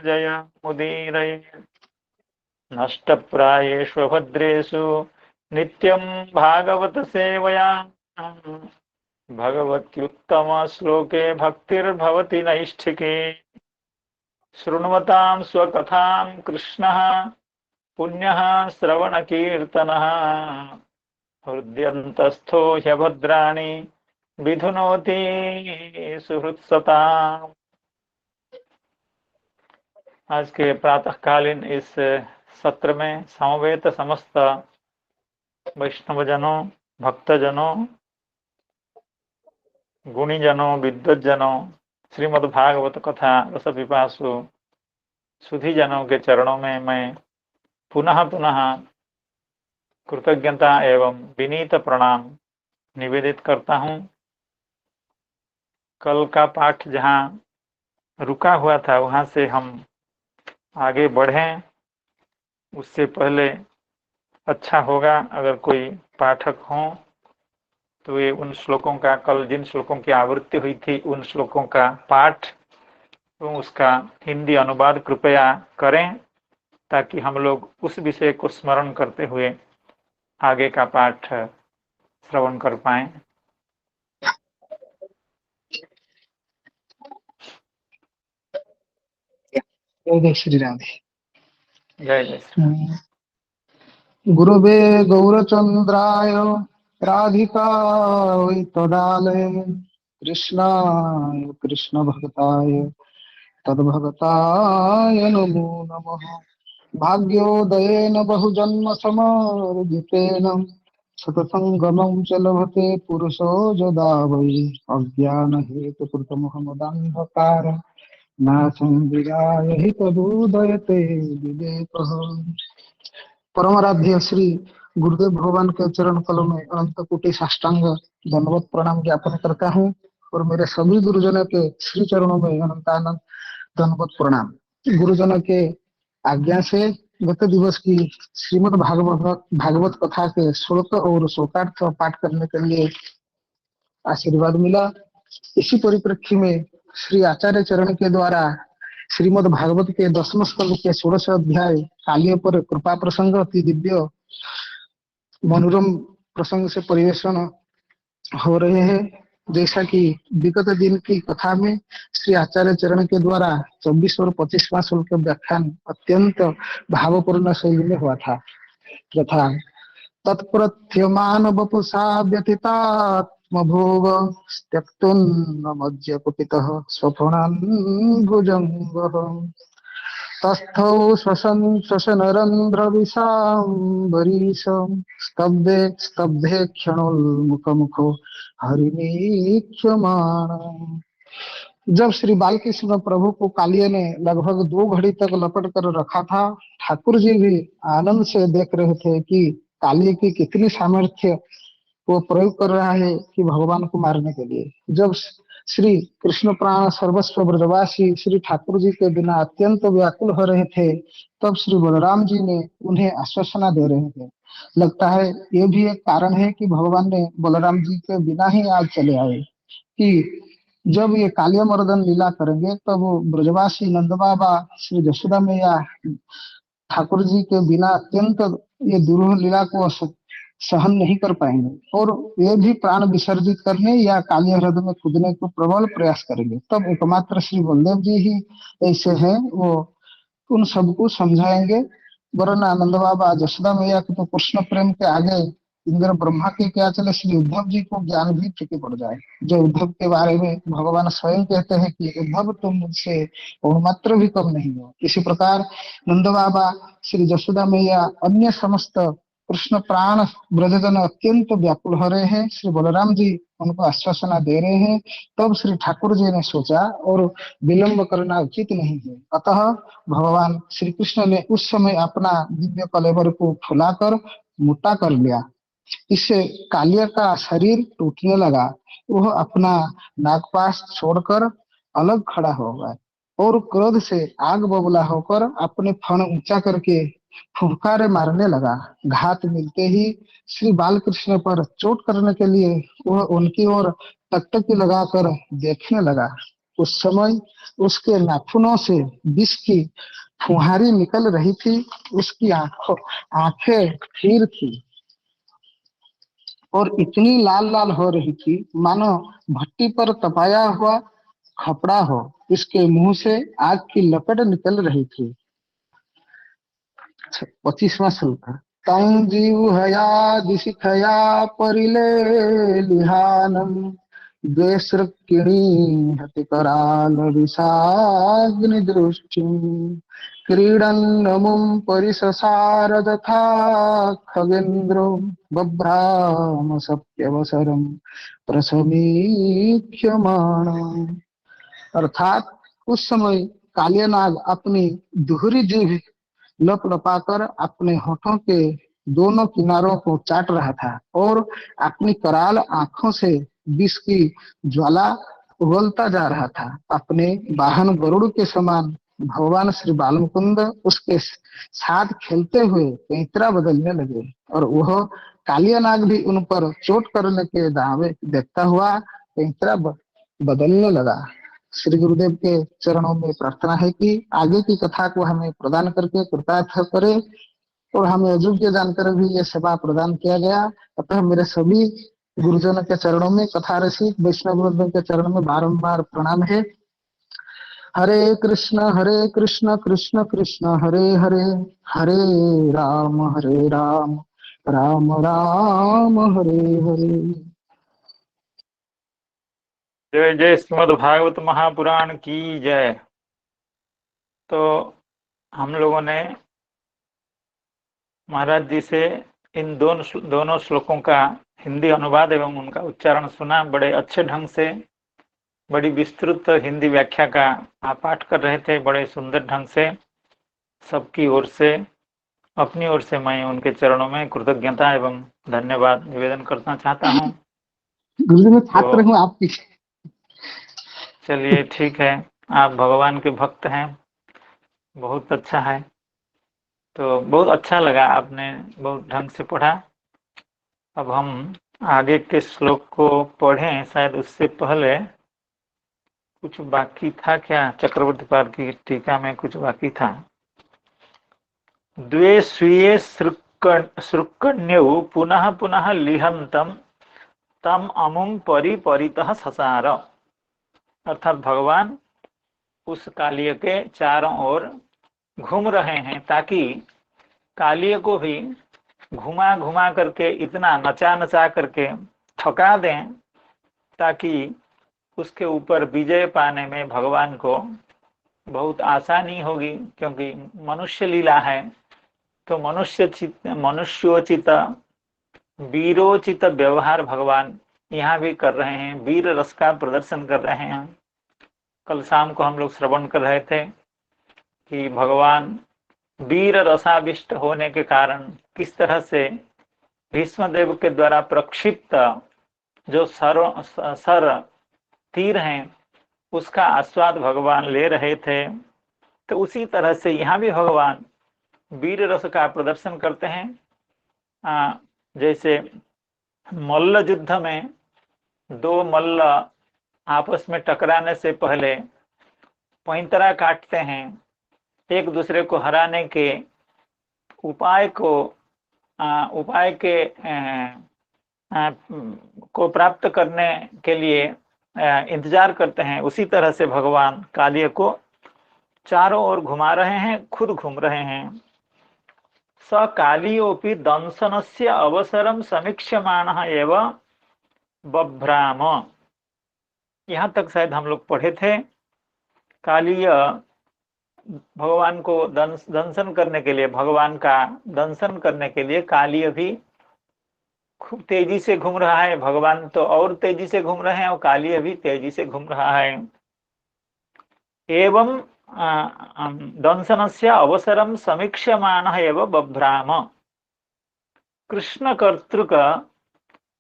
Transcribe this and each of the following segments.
जय मुदीरये नष्टप्रायेषु भद्रेषु नित्यं भागवत सेवया भगवत्युत्तम श्लोके भक्तिर्भवति नैष्ठिके शृण्वतां स्वकथां कृष्णः पुण्यः श्रवणकीर्तनः हृद्यन्तस्थो ह्यभद्राणि विधुनोति सुहृत्सताम्। आज के प्रातःकालीन इस सत्र में समवेत समस्त वैष्णवजनों, भक्तजनों, गुणीजनों, विद्वज्जनों, श्रीमद् भागवत कथा रस पिपासु सुधीजनों के चरणों में मैं पुनः पुनः कृतज्ञता एवं विनीत प्रणाम निवेदित करता हूँ। कल का पाठ जहाँ रुका हुआ था वहाँ से हम आगे बढ़ें। उससे पहले अच्छा होगा अगर कोई पाठक हो तो ये उन श्लोकों का, कल जिन श्लोकों की आवृत्ति हुई थी उन श्लोकों का पाठ तो उसका हिंदी अनुवाद कृपया करें, ताकि हम लोग उस विषय को स्मरण करते हुए आगे का पाठ श्रवण कर पाएं। जय श्री राधे। जय जय श्री गुरुवे गौरचंद्राय राधिकाय तदालय कृष्णाय कृष्ण भक्ताय तद्भक्ताय नमो नमः। भाग्योदयेन बहुजन्म समर्जितेन सतसंगमं च लभते पुरुषो यदा वै अज्ञान हेतुकृतमहमदन्धकार नाशं विराय हि तदुदयते विवेकः। परमाराध्य श्री गुरुदेव भगवान के चरण कलों में अनंत कोटि साष्टांग दंडवत प्रणाम ज्ञापन करता हूँ और मेरे सभी गुरुजनों के श्री चरणों में अनंतानंद दंडवत प्रणाम। गुरुजनों के आज्ञा से गत दिवस की श्रीमद् भागवत कथा के श्लोक और श्लोकार्थ पाठ करने के लिए आशीर्वाद मिला। इसी परिप्रेक्षी में श्री आचार्य चरण के द्वारा श्रीमद् भागवत के 10वें स्कंद के 16 अध्याय कालिय पर कृपा प्रसंग अति दिव्य मनोरम प्रसंग से परिवेशन हो रहे हैं। जैसा कि विगत दिन की कथा में श्री आचार्य चरण के द्वारा 24 और 25वां श्लोक का व्याख्यान अत्यंत भावपूर्ण शैली में हुआ था तथा तत्प्रत्यमान वपुषा व्यथितात्मभोग त्यक्तुन्न मज्य कुपितः स्वफणान् भुजङ्गः तस्थौ श्वशनरन्ध्रविशाम्बरीश स्तब्धे स्तब्धे क्षणोन्मुखमुखो हरिमीक्ष्यमाण। जब श्री बालकृष्ण प्रभु को कालिया ने लगभग 2 घड़ी तक लपट कर रखा था, ठाकुर जी भी आनंद से देख रहे थे कि कालिया की कितनी सामर्थ्य वो प्रयोग कर रहा है कि भगवान को मारने के लिए। जब श्री कृष्ण प्राण सर्वस्व ब्रजवासी श्री ठाकुर जी के बिना अत्यंत व्याकुल हो रहे थे, तब श्री बलराम जी ने उन्हें आश्वासना दे रहे थे। लगता है ये भी एक कारण है कि भगवान ने बलराम जी के बिना ही आज चले आए कि जब ये कालिया मर्दन लीला करेंगे तब वो ब्रजवासी नंद बाबा श्री जशोदा मैया ठाकुर जी के बिना अत्यंत ये दुरूह लीला को सहन नहीं कर पाएंगे और वे भी प्राण विसर्जित करने या कालिया हृदय में कूदने को प्रबल प्रयास करेंगे। तब एकमात्र श्री बलदेव जी ही ऐसे हैं, वो उन सबको समझाएंगे। वरना आनंद बाबा जशोदा मैया के तो कृष्ण प्रेम के आगे इंद्र ब्रह्मा के क्या चले, श्री उद्धव जी को ज्ञान भी फीके पड़ जाए। जो उद्धव के बारे में भगवान स्वयं कहते हैं कि उद्धव तुम मुझसे मात्र भी कम नहीं हो। इसी प्रकार नंद बाबा, श्री जशोदा मैया, अन्य समस्त कृष्ण प्राण ब्रजजन अत्यंत व्याकुल हो रहे हैं। श्री बलराम जी उनको आश्वासना दे रहे हैं। तब श्री ठाकुर जी ने सोचा और विलंब करना उचित नहीं है, अतः भगवान श्री कृष्ण ने उस समय अपना दिव्य कलेवर को फुलाकर मोटा कर लिया। इससे कालिया का शरीर टूटने लगा। वह अपना नागपाश छोड़कर अलग खड़ा हो गया और क्रोध से आग बबूला होकर अपने फण ऊंचा करके फुफकारे मारने लगा। घात मिलते ही श्री बालकृष्ण पर चोट करने के लिए वह उनकी ओर टकटकी लगाकर देखने लगा। उस समय उसके नाखूनों से विष की फुहारी निकल रही थी। उसकी आंखें फिर थी और इतनी लाल लाल हो रही थी मानो भट्टी पर तपाया हुआ खपड़ा हो। इसके मुंह से आग की लपट निकल रही थी। 25वां श्लोक है। तं जीव हया दिशिखया परिले लिहानम द्वेषृक्किणी हति कराल विषाग्नि दृष्टि क्रीडन्नमुं परिससार तथा खगेन्द्रो बभ्राम सत्यवसरम प्रसमीक्ष्यमाणम्। अर्थात उस समय कालियानाग अपनी दुहरी जीभ लपलपाकर अपने होठों के दोनों किनारों को चाट रहा था और अपनी कराल आंखों से विष की ज्वाला उगलता जा रहा था। अपने वाहन गरुड़ के समान भगवान श्री बालमुकुंद उसके साथ खेलते हुए पैंतरा बदलने लगे और वह कालियानाग भी उन पर चोट करने के दावे देखता हुआ पैंतरा बदलने लगा। श्री गुरुदेव के चरणों में प्रार्थना है कि आगे की कथा को हमें प्रदान करके कृतार्थ करे और हमें अयोग्य जानकर भी ये सेवा प्रदान किया गया। अतः मेरे सभी गुरुजनों के चरणों में, कथा रसिक वैष्णव गुरुजनों के चरणों में बारंबार प्रणाम है। हरे कृष्ण कृष्ण कृष्ण हरे हरे, हरे राम राम राम हरे हरे। जय जय श्रीमद् भागवत महापुराण की जय। तो हम लोगों ने महाराज जी से इन दोनों श्लोकों का हिंदी अनुवाद एवं उनका उच्चारण सुना। बड़े अच्छे ढंग से बड़ी विस्तृत हिंदी व्याख्या का आप पाठ कर रहे थे, बड़े सुंदर ढंग से। सबकी ओर से, अपनी ओर से मैं उनके चरणों में कृतज्ञता एवं धन्यवाद निवेदन करना चाहता हूँ। गुरु जी मैं छात्र हूँ आपकी। चलिए ठीक है, आप भगवान के भक्त हैं, बहुत अच्छा है। तो बहुत अच्छा लगा, आपने बहुत ढंग से पढ़ा। अब हम आगे के श्लोक को पढ़ें। शायद उससे पहले कुछ बाकी था क्या? चक्रवर्ती पाद की टीका में कुछ बाकी था। द्वे स्वीये सृक्कण्यौ पुनः पुनः लिहंतम तम अमुं परितः ससार। अर्थात भगवान उस कालिय के चारों ओर घूम रहे हैं ताकि कालिय को भी घुमा घुमा करके, इतना नचा नचा करके थका दें ताकि उसके ऊपर विजय पाने में भगवान को बहुत आसानी होगी। क्योंकि मनुष्य लीला है, तो मनुष्योचित वीरोचित व्यवहार भगवान यहाँ भी कर रहे हैं, वीर रस का प्रदर्शन कर रहे हैं। कल शाम को हम लोग श्रवण कर रहे थे कि भगवान वीर रसाविष्ट होने के कारण किस तरह से भीष्मदेव के द्वारा प्रक्षिप्त जो सर तीर हैं उसका आस्वाद भगवान ले रहे थे। तो उसी तरह से यहाँ भी भगवान वीर रस का प्रदर्शन करते हैं। जैसे मल्ल युद्ध में दो मल्ल आपस में टकराने से पहले पैंतरा काटते हैं, एक दूसरे को हराने के उपाय को प्राप्त करने के लिए इंतजार करते हैं। उसी तरह से भगवान कालिय को चारों ओर घुमा रहे हैं, खुद घूम रहे हैं। स कालियोपि दंशनस्य अवसरम समीक्ष्यमाणः एव बभ्राम। यहाँ तक शायद हम लोग पढ़े थे। कालिय भगवान को दंशन करने के लिए, भगवान का दंशन करने के लिए कालिय भी खूब तेजी से घूम रहा है। भगवान तो और तेजी से घूम रहे हैं और कालिय भी तेजी से घूम रहा है। एवं दंशनस्य अवसरम समीक्ष्यमाणः एव बभ्राम। कृष्ण कर्तृक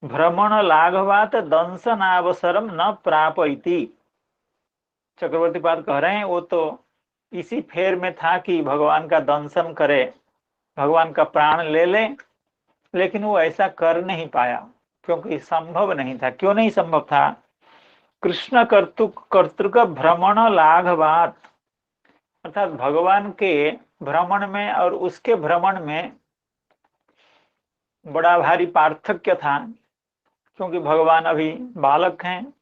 भ्रमण लाघवात दंशनावसरम न प्रापयति। चक्रवर्ती पाद कह रहे हैं वो तो इसी फेर में था कि भगवान का दंशन करे, भगवान का प्राण ले ले, लेकिन वो ऐसा कर नहीं पाया क्योंकि संभव नहीं था। क्यों नहीं संभव था? कृष्ण कर्तृक भ्रमण लाघवात, अर्थात भगवान के भ्रमण में और उसके भ्रमण में बड़ा भारी पार्थक्य था, क्योंकि भगवान अभी बालक हैं,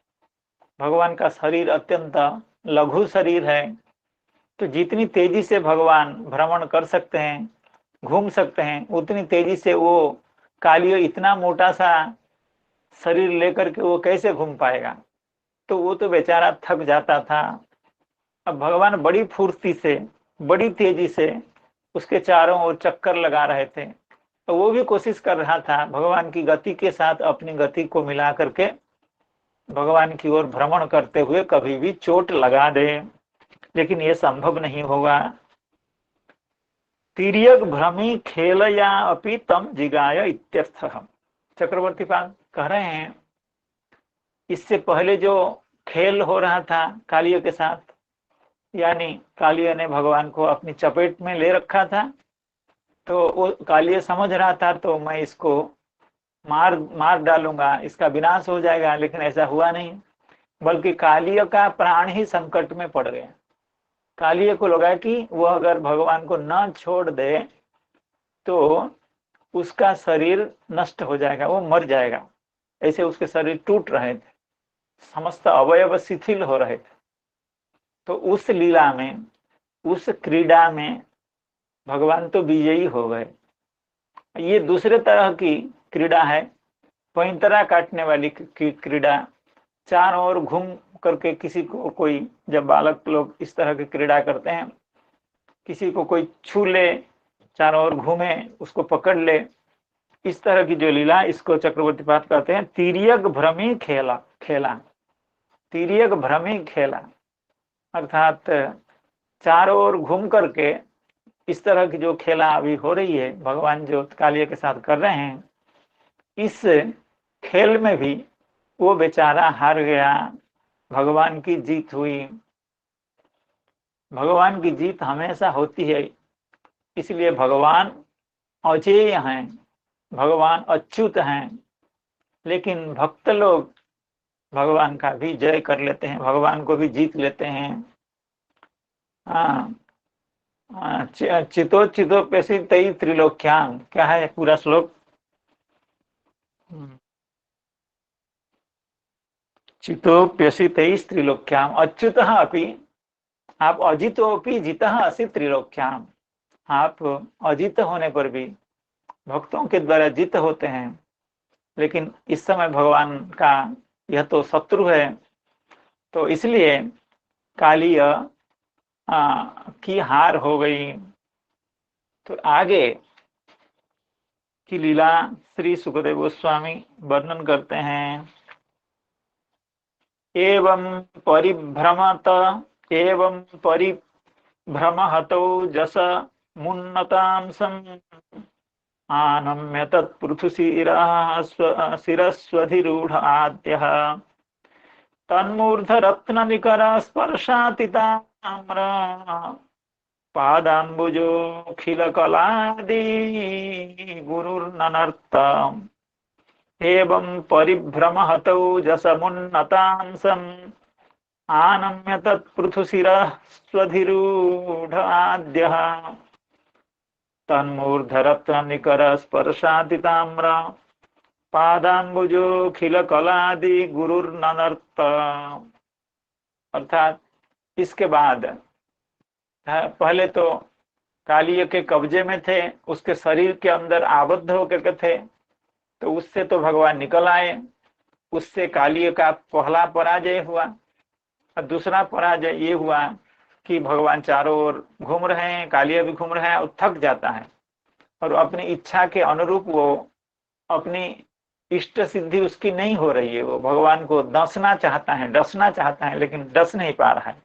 भगवान का शरीर अत्यंत लघु शरीर है, तो जितनी तेजी से भगवान भ्रमण कर सकते हैं, घूम सकते हैं, उतनी तेजी से वो कालियो इतना मोटा सा शरीर लेकर के वो कैसे घूम पाएगा। तो वो तो बेचारा थक जाता था। अब भगवान बड़ी फुर्ती से, बड़ी तेजी से उसके चारों ओर चक्कर लगा रहे थे, तो वो भी कोशिश कर रहा था भगवान की गति के साथ अपनी गति को मिला करके भगवान की ओर भ्रमण करते हुए कभी भी चोट लगा दे, लेकिन ये संभव नहीं होगा। तिर्यक भ्रमी खेल या अपि तम जिगाय इत्यर्थ। चक्रवर्ती पाद कह रहे हैं इससे पहले जो खेल हो रहा था कालिय के साथ, यानी कालिय ने भगवान को अपनी चपेट में ले रखा था, तो वो कालिय समझ रहा था तो मैं इसको मार डालूंगा, इसका विनाश हो जाएगा, लेकिन ऐसा हुआ नहीं, बल्कि कालिय का प्राण ही संकट में पड़ गया। कालिय को लगा कि वह अगर भगवान को न छोड़ दे तो उसका शरीर नष्ट हो जाएगा, वो मर जाएगा। ऐसे उसके शरीर टूट रहे थे, समस्त अवयव शिथिल हो रहे थे। तो उस लीला में, उस क्रीड़ा में भगवान तो विजयी हो गए। ये दूसरे तरह की क्रीड़ा है, पैंतरा काटने वाली क्रीड़ा। चारों ओर घूम करके किसी को कोई, जब बालक लोग इस तरह की क्रीड़ा करते हैं, किसी को कोई छू ले, चारों ओर घूमे, उसको पकड़ ले, इस तरह की जो लीला, इसको चक्रवर्ती पाद कहते हैं तिर्यक भ्रमी खेला। तिर्यक भ्रमी खेला अर्थात चारों ओर घूम करके इस तरह की जो खेला अभी हो रही है, भगवान जो कालिय के साथ कर रहे हैं, इस खेल में भी वो बेचारा हार गया, भगवान की जीत हुई। भगवान की जीत हमेशा होती है, इसलिए भगवान अजेय हैं, भगवान अच्युत हैं, लेकिन भक्त लोग भगवान का भी जय कर लेते हैं, भगवान को भी जीत लेते हैं। चितो चितो पेशी तई त्रिलोक्याम, क्या है पूरा श्लोक? चितोप्यसि तई त्रिलोक्याम अच्युतः अपि, आप अजितोपि जितः असि त्रिलोक्याम, आप अजित होने पर भी भक्तों के द्वारा जीत होते हैं, लेकिन इस समय भगवान का यह तो शत्रु है, तो इसलिए कालिय की हार हो गई। तो आगे की लीला श्री सुखदेव गोस्वामी वर्णन करते हैं। एवं परिभ्रमत एवं परिभ्रमहतौ जस मुन्नतांसं आनम्य तत्पृथुशिरस्वधिरूढ आद्यः तन्मूर्धरत्ननिकर स्पर्शातिताम्र पादाम्बुजोऽखिलकलादि गुरुर्ननर्तम् एवं परिभ्रमहतौ जसमुन्नतांसम् आनम्य तत्पृथुशिरस्वधिरूढ आद्यः तन्मूर्धरत्ननिकर स्पर्शातिताम्र पादाम्बुजोऽखिलकलादि गुरुर्ननर्त। अर्थात इसके बाद पहले तो कालिय के कब्जे में थे, उसके शरीर के अंदर आबद्ध होकर के थे, तो उससे तो भगवान निकल आए, उससे कालिय का पहला पराजय हुआ। और दूसरा पराजय ये हुआ कि भगवान चारों ओर घूम रहे हैं, कालिय भी घूम रहे हैं और थक जाता है, और अपनी इच्छा के अनुरूप वो अपनी इष्ट सिद्धि उसकी नहीं हो रही है। वो भगवान को डसना चाहता है, लेकिन डस नहीं पा रहा है,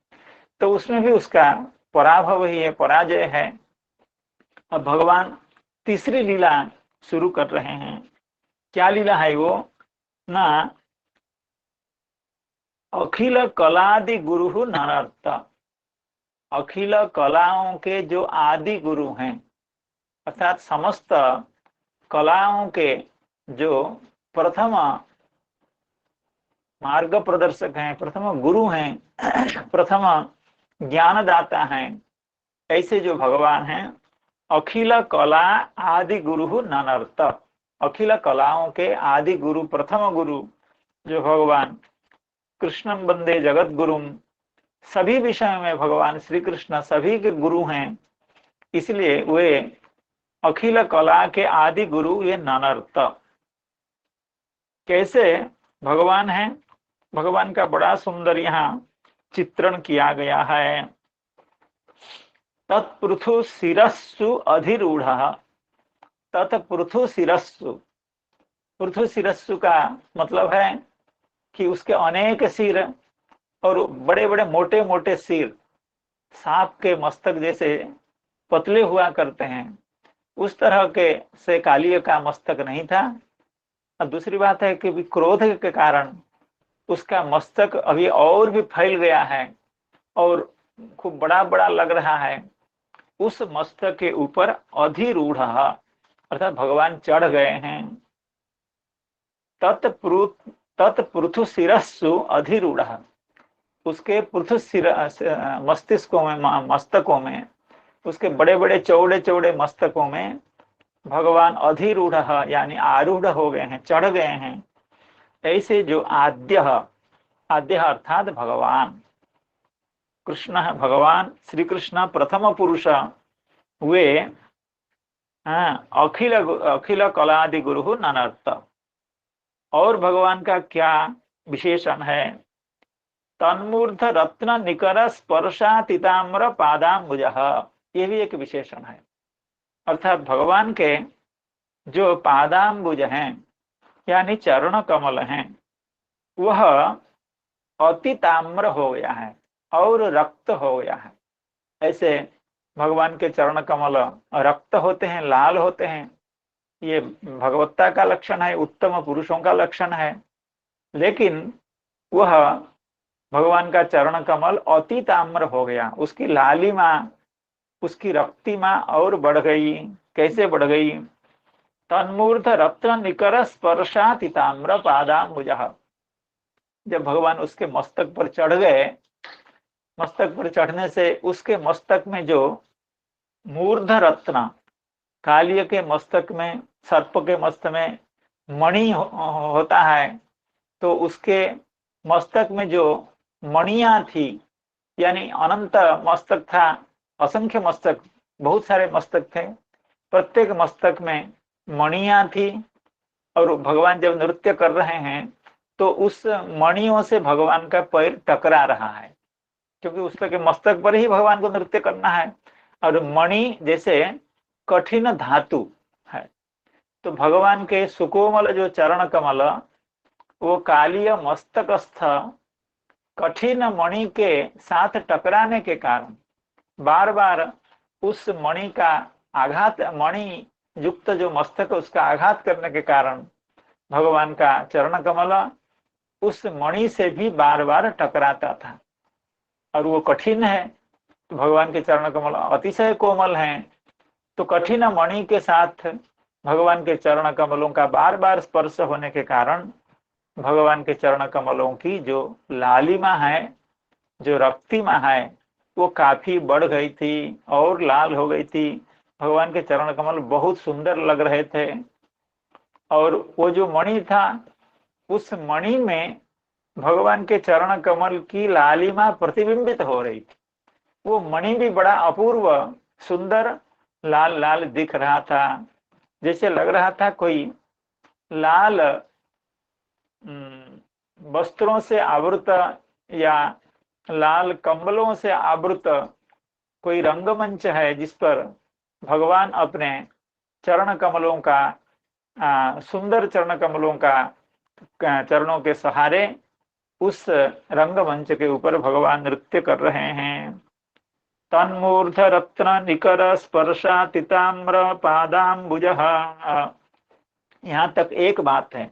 तो उसमें भी उसका पराभव ही है, पराजय है। अब भगवान तीसरी लीला शुरू कर रहे हैं। क्या लीला है वो ना? अखिल कलादि गुरु ननर्त, अखिल कलाओं के जो आदि गुरु हैं, अर्थात समस्त कलाओं के जो प्रथम मार्ग प्रदर्शक हैं, प्रथम गुरु हैं, प्रथम ज्ञानदाता हैं। ऐसे जो भगवान हैं, अखिल कला आदि गुरु ननर्त, अखिल कलाओं के आदि गुरु, प्रथम गुरु जो भगवान कृष्णम वंदे जगत गुरुम, सभी विषयों में भगवान श्री कृष्ण सभी के गुरु हैं, इसलिए वे अखिल कला के आदि गुरु, ये ननर्त। कैसे भगवान हैं? भगवान का बड़ा सुंदर यहाँ चित्रण किया गया है। तत्पृथु शिरस्सु अधिरूढ़, तत्पृथु शिरस्सु, पृथु शिरस्सु का मतलब है कि उसके अनेक सिर, और बड़े बड़े मोटे मोटे सिर, सांप के मस्तक जैसे पतले हुआ करते हैं, उस तरह के से कालिय का मस्तक नहीं था। और दूसरी बात है कि क्रोध के कारण उसका मस्तक अभी और भी फैल गया है और खूब बड़ा बड़ा लग रहा है। उस मस्तक के ऊपर अधिरूढ़, अर्थात भगवान चढ़ गए हैं। तत्पृथु शिरस्सु अधिरूढ़, उसके पृथु शिर मस्तिष्कों में, मस्तकों में, उसके बड़े बड़े चौड़े चौड़े मस्तकों में भगवान अधिरूढ़ यानी आरूढ़ हो गए हैं, चढ़ गए हैं। ऐसे जो आद्य, आद्य अर्थात भगवान कृष्ण है, भगवान श्री कृष्ण प्रथम पुरुष, वे अखिल अखिल कलादि गुरु ननर्त। और भगवान का क्या विशेषण है? तन्मूर्ध रत्न निकर स्पर्शातीताम्र पादाम्बुज, ये भी एक विशेषण है। अर्थात भगवान के जो पादाम्बुज हैं यानी चरण कमल हैं, वह अति ताम्र हो गया है और रक्त हो गया है। ऐसे भगवान के चरण कमल रक्त होते हैं, लाल होते हैं, ये भगवत्ता का लक्षण है, उत्तम पुरुषों का लक्षण है। लेकिन वह भगवान का चरण कमल अति ताम्र हो गया, उसकी लालिमा, उसकी रक्तिमा और बढ़ गई। कैसे बढ़ गई? तन्मूर्ध रत्न निकर स्पर्शातीताम्र पादाम्बुज, जब भगवान उसके मस्तक पर चढ़ गए, मस्तक पर चढ़ने से उसके मस्तक में जो मूर्ध रत्न, कालिय के मस्तक में, सर्प के मस्तक में मणि होता है, तो उसके मस्तक में जो मणियां थी, यानी अनंत मस्तक था, असंख्य मस्तक, बहुत सारे मस्तक थे, प्रत्येक मस्तक में मणियां थी। और भगवान जब नृत्य कर रहे हैं तो उस मणियों से भगवान का पैर टकरा रहा है, क्योंकि उस पर के मस्तक पर ही भगवान को नृत्य करना है। और मणि जैसे कठिन धातु है, तो भगवान के सुकोमल जो चरण कमल, वो कालीय मस्तकस्थ कठिन मणि के साथ टकराने के कारण, बार बार उस मणि का आघात, मणि युक्त जो मस्तक उसका आघात करने के कारण भगवान का चरण कमल उस मणि से भी बार बार टकराता था। और वो कठिन है, तो भगवान के चरण कमल अतिशय कोमल हैं, तो कठिन मणि के साथ भगवान के चरण कमलों का बार बार स्पर्श होने के कारण भगवान के चरण कमलों की जो लालिमा है, जो रक्तिमा है, वो काफी बढ़ गई थी और लाल हो गई थी। भगवान के चरण कमल बहुत सुंदर लग रहे थे। और वो जो मणि था, उस मणि में भगवान के चरण कमल की लालिमा प्रतिबिंबित हो रही थी। वो मणि भी बड़ा अपूर्व सुंदर लाल लाल दिख रहा था, जैसे लग रहा था कोई लाल वस्त्रों से आवृत या लाल कंबलों से आवृत कोई रंगमंच है, जिस पर भगवान अपने चरण कमलों का, सुंदर चरण कमलों का, चरणों के सहारे उस रंगमंच के ऊपर भगवान नृत्य कर रहे हैं। तन्मूर्ध रत्न निकर स्पर्शातीताम्र पादाम्बुज, यहाँ तक एक बात है।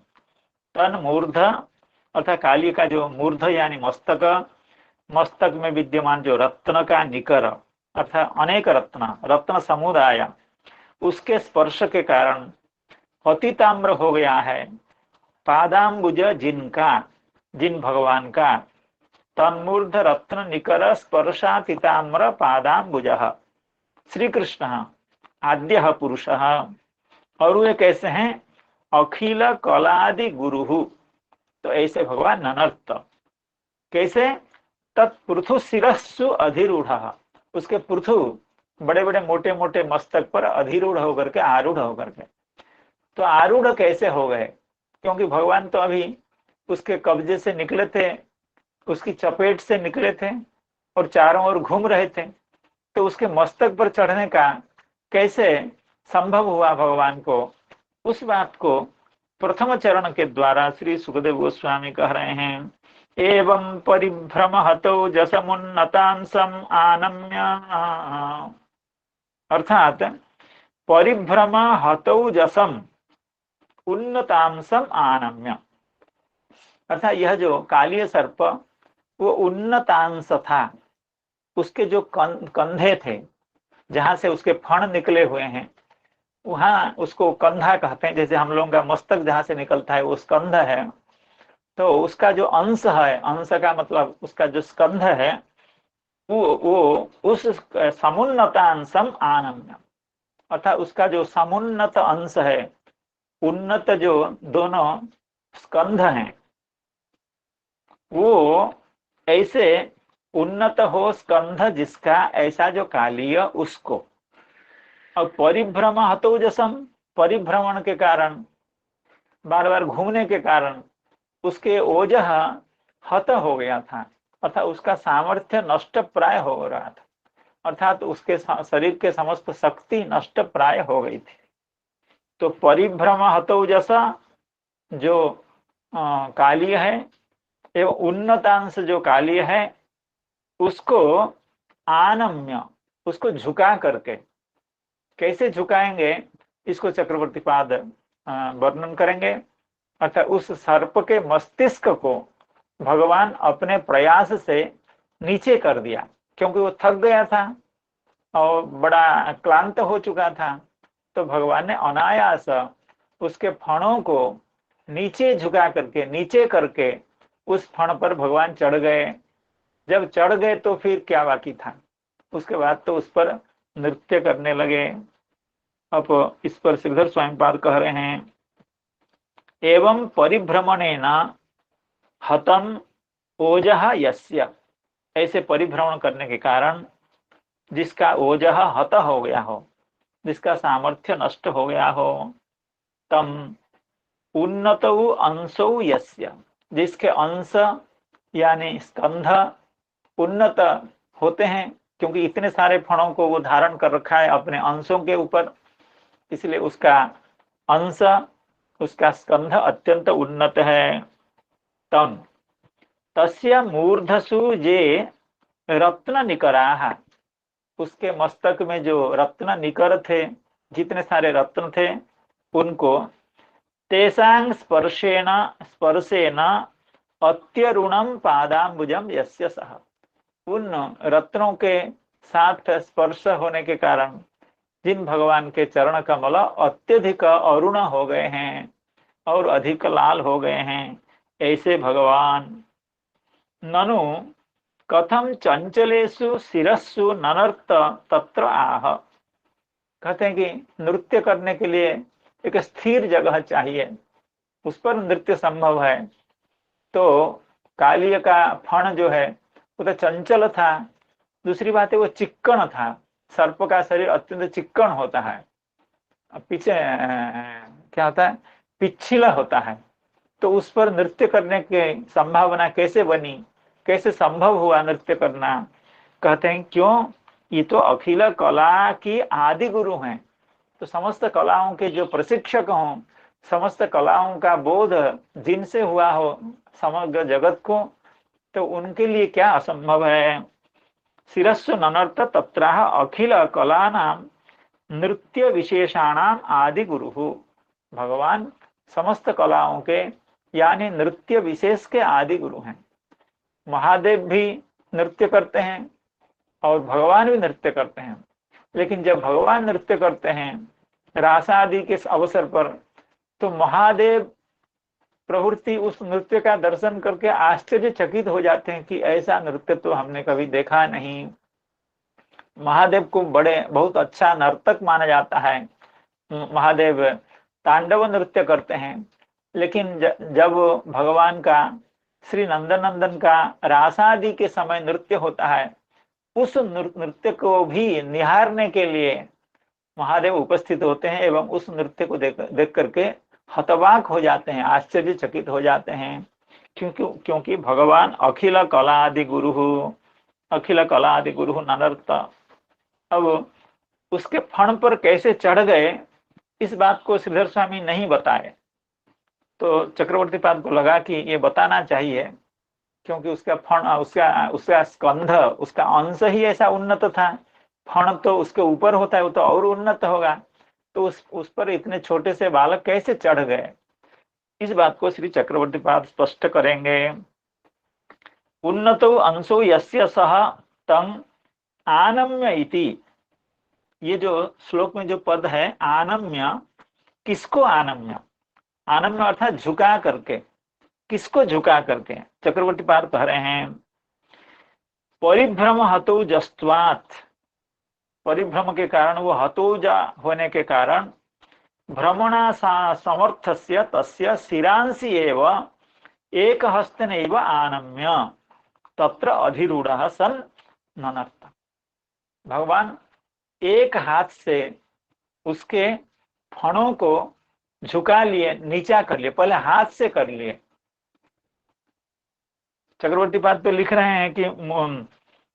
तन्मूर्ध अर्थात काली का जो मूर्ध यानी मस्तक, मस्तक में विद्यमान जो रत्न का निकर अर्थात अनेक रत्न, रत्न समुदाय, उसके स्पर्श के कारण अतिताम्र हो गया है। पादाम्बुज जिनका, जिन भगवान का तन्मूर्ध रत्न निकर स्पर्शातीताम्र पादाम्बुज श्री कृष्ण आद्य पुरुष। और वे कैसे हैं? अखिल कलादि गुरु। तो ऐसे भगवान ननर्त कैसे? तत्पृथु शिरस्सु अधिरूढ़, उसके पृथु बड़े बड़े मोटे मोटे मस्तक पर अधिरूढ़ होकर के, आरूढ़ होकर के। तो आरूढ़ कैसे हो गए? क्योंकि भगवान तो अभी उसके कब्जे से निकले थे, उसकी चपेट से निकले थे और चारों ओर घूम रहे थे। तो उसके मस्तक पर चढ़ने का कैसे संभव हुआ भगवान को? उस बात को प्रथम चरण के द्वारा श्री सुखदेव गोस्वामी कह रहे हैं। एवं परिभ्रम हतो जसमुन्नतांसम आनम्य, अर्थात परिभ्रम हतो जसम उन्नतांसम आनम्य, अर्थात यह जो कालीय सर्प वो उन्नतांश था, उसके जो कंधे थे, जहां से उसके फण निकले हुए हैं, वहां उसको कंधा कहते हैं। जैसे हम लोगों का मस्तक जहां से निकलता है वो स्कंध है, तो उसका जो अंश है, अंश का मतलब उसका जो स्कंध है, वो उस समुन्नतांशम आनम्य, अर्थात उसका जो समुन्नत अंश है, उन्नत जो दोनों स्कंध हैं, वो ऐसे उन्नत हो स्कंध जिसका, ऐसा जो कालीय उसको। और परिभ्रम हतो जसम, परिभ्रमण के कारण, बार बार घूमने के कारण उसके ओजह हत हो गया था, अर्थात उसका सामर्थ्य नष्ट प्राय हो रहा था, अर्थात उसके शरीर के समस्त शक्ति नष्ट प्राय हो गई थी। तो परिभ्रम हतो जसा जो कालीय है एवं उन्नतांश जो कालीय है, उसको आनम्य, उसको झुका करके, कैसे झुकाएंगे इसको चक्रवर्ती पाद वर्णन करेंगे। अर्थात उस सर्प के मस्तिष्क को भगवान अपने प्रयास से नीचे कर दिया, क्योंकि वो थक गया था और बड़ा क्लांत हो चुका था। तो भगवान ने अनायास उसके फणों को नीचे झुका करके, नीचे करके उस फण पर भगवान चढ़ गए। जब चढ़ गए तो फिर क्या बाकी था? उसके बाद तो उस पर नृत्य करने लगे। अब इस पर श्रीधर स्वामीपाद कह रहे हैं, एवं परिभ्रमणेन हतम ओजः यस्य, ऐसे परिभ्रमण करने के कारण जिसका ओजः हत हो गया हो, जिसका सामर्थ्य नष्ट हो गया हो, तम उन्नतौ अंशौ यस्य, जिसके अंश यानी स्कंध उन्नत होते हैं, क्योंकि इतने सारे फणों को वो धारण कर रखा है अपने अंशों के ऊपर, इसलिए उसका अंश, उसका स्कंध अत्यंत उन्नत है। तम तस्य मूर्धसु जे रत्न निकराः, उसके मस्तक में जो रत्न निकर थे, जितने सारे रत्न थे, उनको तेषां स्पर्शेन स्पर्शेन अत्यरुणम पादाम्बुजम यस्य सः, उन रत्नों के साथ स्पर्श होने के कारण जिन भगवान के चरण कमल अत्यधिक अरुण हो गए हैं और अधिक लाल हो गए हैं, ऐसे भगवान ननु कथम चंचलेषु शिरस्सु ननर्त तत्र आह, कहते हैं कि नृत्य करने के लिए एक स्थिर जगह चाहिए, उस पर नृत्य संभव है। तो कालीय का फण जो है वो तो चंचल था, दूसरी बात है वो चिक्कण था, सर्प का शरीर अत्यंत चिक्कण होता है, पीछे क्या होता है, पिछला होता है। तो उस पर नृत्य करने की संभावना कैसे बनी, कैसे संभव हुआ नृत्य करना? कहते हैं क्यों, ये तो अखिल कला की आदि गुरु हैं। तो समस्त कलाओं के जो प्रशिक्षक हों, समस्त कलाओं का बोध जिनसे हुआ हो समग्र जगत को, तो उनके लिए क्या असंभव है? शिरस्सु ननर्त तत्राह अखिल कलानाम नृत्य विशेषाणाम आदि गुरु, भगवान समस्त कलाओं के यानी नृत्य विशेष के आदि गुरु हैं। महादेव भी नृत्य करते हैं और भगवान भी नृत्य करते हैं, लेकिन जब भगवान नृत्य करते हैं रास आदि के अवसर पर, तो महादेव प्रवृत्ति उस नृत्य का दर्शन करके आश्चर्यचकित हो जाते हैं कि ऐसा नृत्य तो हमने कभी देखा नहीं। महादेव को बड़े बहुत अच्छा नर्तक माना जाता है। महादेव तांडव नृत्य करते हैं, लेकिन जब भगवान का श्री नंदन का रासादि के समय नृत्य होता है, उस नृत्य को भी निहारने के लिए महादेव उपस्थित होते हैं एवं उस नृत्य को देख करके हतवाक हो जाते हैं, आश्चर्यचकित हो जाते हैं। क्योंकि भगवान अखिल कला आदि गुरु, अखिल कला आदि गुरु ननर्त। अब उसके फण पर कैसे चढ़ गए, इस बात को श्रीधर स्वामी नहीं बताए। तो चक्रवर्ती पाद को लगा कि ये बताना चाहिए, क्योंकि उसका फण, उसका स्कंध, उसका अंश ही ऐसा उन्नत था। फण तो उसके ऊपर होता है, वो तो और उन्नत होगा। तो उस पर इतने छोटे से बालक कैसे चढ़ गए, इस बात को श्री चक्रवर्ती पाद स्पष्ट करेंगे। उन्नतो अंशो यस्य सह तं आनम्य इति। ये जो श्लोक में जो पद है आनम्य, किसको आनम्य? आनम्य अर्थात झुका करके, किसको झुका करके? चक्रवर्ती पाद कह रहे हैं परिभ्रम हतो जस्त्वात्, परिभ्रम के कारण, वो हतोजा होने के कारण, भ्रमणा समर्थस्य तस्य शिरांसि एव एक हस्तेनैव आनम्य तत्र अधिरूढ़ सन ननर्त। भगवान एक हाथ से उसके फणों को झुका लिए, नीचा कर लिए, पहले हाथ से कर लिए। चक्रवर्ती पाद तो लिख रहे हैं कि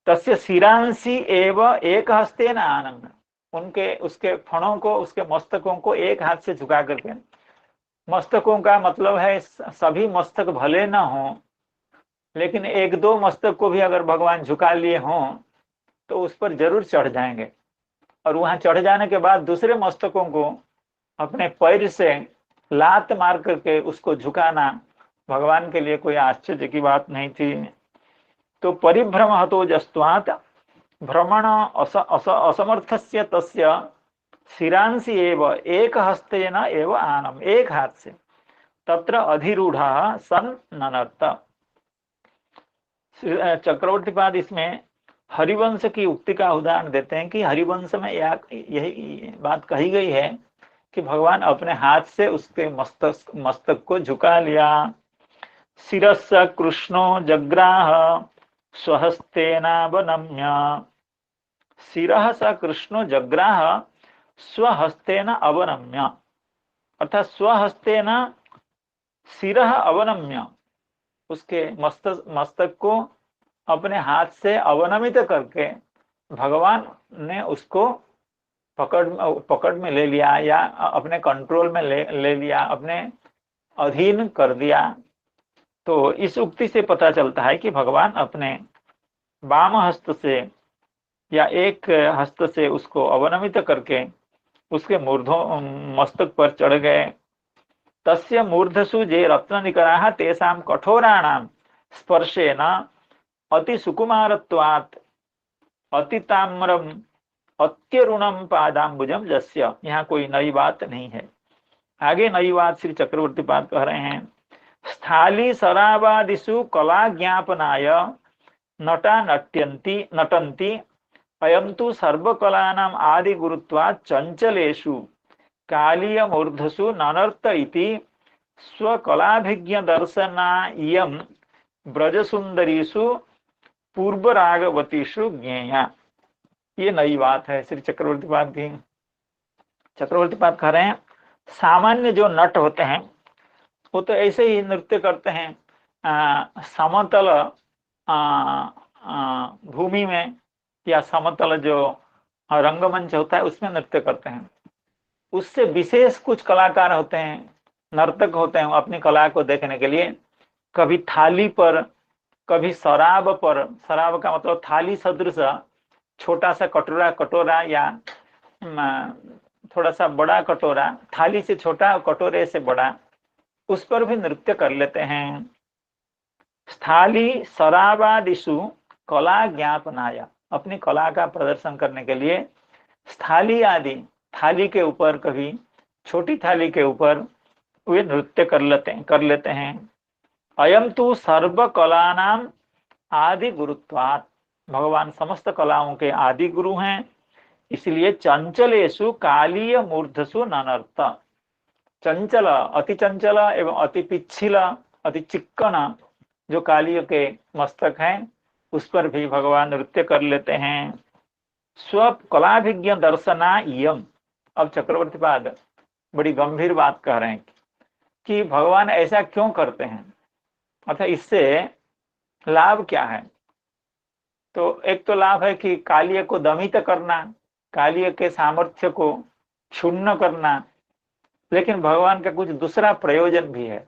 तस्य शिरांसि एव एक हस्तेन आनम्य, उनके उसके फणों को, उसके मस्तकों को एक हाथ से झुका करके। मस्तकों का मतलब है सभी मस्तक भले ना हो, लेकिन एक दो मस्तक को भी अगर भगवान झुका लिए हों तो उस पर जरूर चढ़ जाएंगे, और वहां चढ़ जाने के बाद दूसरे मस्तकों को अपने पैर से लात मार करके उसको झुकाना भगवान के लिए कोई आश्चर्य की बात नहीं थी। तो परिभ्रम हतो जस्त्वात् भ्रमण असमर्थस्य तस्य शिरांसि एव एक हस्तेन एव आनम, एक हाथ से, तत्र अधिरूढ़ सन ननर्त। चक्रवर्ती पाद इसमें हरिवंश की उक्ति का उदाहरण देते हैं कि हरिवंश में यही बात कही गई है कि भगवान अपने हाथ से उसके मस्तक को झुका लिया। शिरस्स कृष्णो जग्राह स्वहस्तेनावनम्य, शिरः स कृष्णो जग्राह स्वहस्तेन अवनम्य, अर्थात स्वहस्तेन शिरः अवनम्य, उसके मस्तक को अपने हाथ से अवनमित करके भगवान ने उसको पकड़ में ले लिया, या अपने कंट्रोल में ले लिया, अपने अधीन कर दिया। तो इस उक्ति से पता चलता है कि भगवान अपने वाम हस्त से या एक हस्त से उसको अवनमित करके उसके मस्तक पर चढ़ गए। तस्य मूर्धसु जे रत्ननिकराः तेषां कठोराणां स्पर्शेन अति सुकुमारत्वात् अतिताम्रम अत्यरुणम पादाम्बुजम जस्य। यहाँ कोई नई बात नहीं है। आगे नई बात श्री चक्रवर्ती पाद कह रहे हैं स्थाली शराबादिषु कला ज्ञापनाय नटा नटन्ति अयं तु सर्वकलानां आदि गुरुत्वात् चंचलेषु कालीय मूर्धसु ननर्त इति स्वकलाभिज्ञ दर्शनायं ब्रजसुंदरीषु पूर्वरागवतीषु ज्ञेया। ये नई बात है श्री चक्रवर्ती पाद की। चक्रवर्ती पाद कह रहे हैं सामान्य जो नट होते हैं वो तो ऐसे ही नृत्य करते हैं, समतल भूमि में या समतल जो रंगमंच होता है उसमें नृत्य करते हैं। उससे विशेष कुछ कलाकार होते हैं, नर्तक होते हैं, अपनी कला को देखने के लिए कभी थाली पर, कभी शराब पर, शराब का मतलब थाली सदृश छोटा सा कटोरा या थोड़ा सा बड़ा कटोरा, थाली से छोटा कटोरे से बड़ा, उस पर भी नृत्य कर लेते हैं। स्थाली शराबादिषु कला ज्ञापनाय, अपनी कला का प्रदर्शन करने के लिए स्थाली आदि, थाली के ऊपर, कभी छोटी थाली के ऊपर वे नृत्य कर लेते हैं। अयम तो सर्व कलानाम आदि गुरुत्वात्, भगवान समस्त कलाओं के आदि गुरु हैं, इसलिए चंचलेषु कालीय मूर्धसु ननर्त। चंचल, अति चंचल एवं अति पिछला, अति चिक्कन जो कालियों के मस्तक हैं, उस पर भी भगवान नृत्य कर लेते हैं। स्व कलाभिज्ञ दर्शना यम। अब चक्रवर्ती पाद बड़ी गंभीर बात कह रहे हैं कि भगवान ऐसा क्यों करते हैं, अर्थात इससे लाभ क्या है। तो एक तो लाभ है कि कालिय को दमित करना, कालिय के सामर्थ्य को क्षुण्ण करना, लेकिन भगवान का कुछ दूसरा प्रयोजन भी है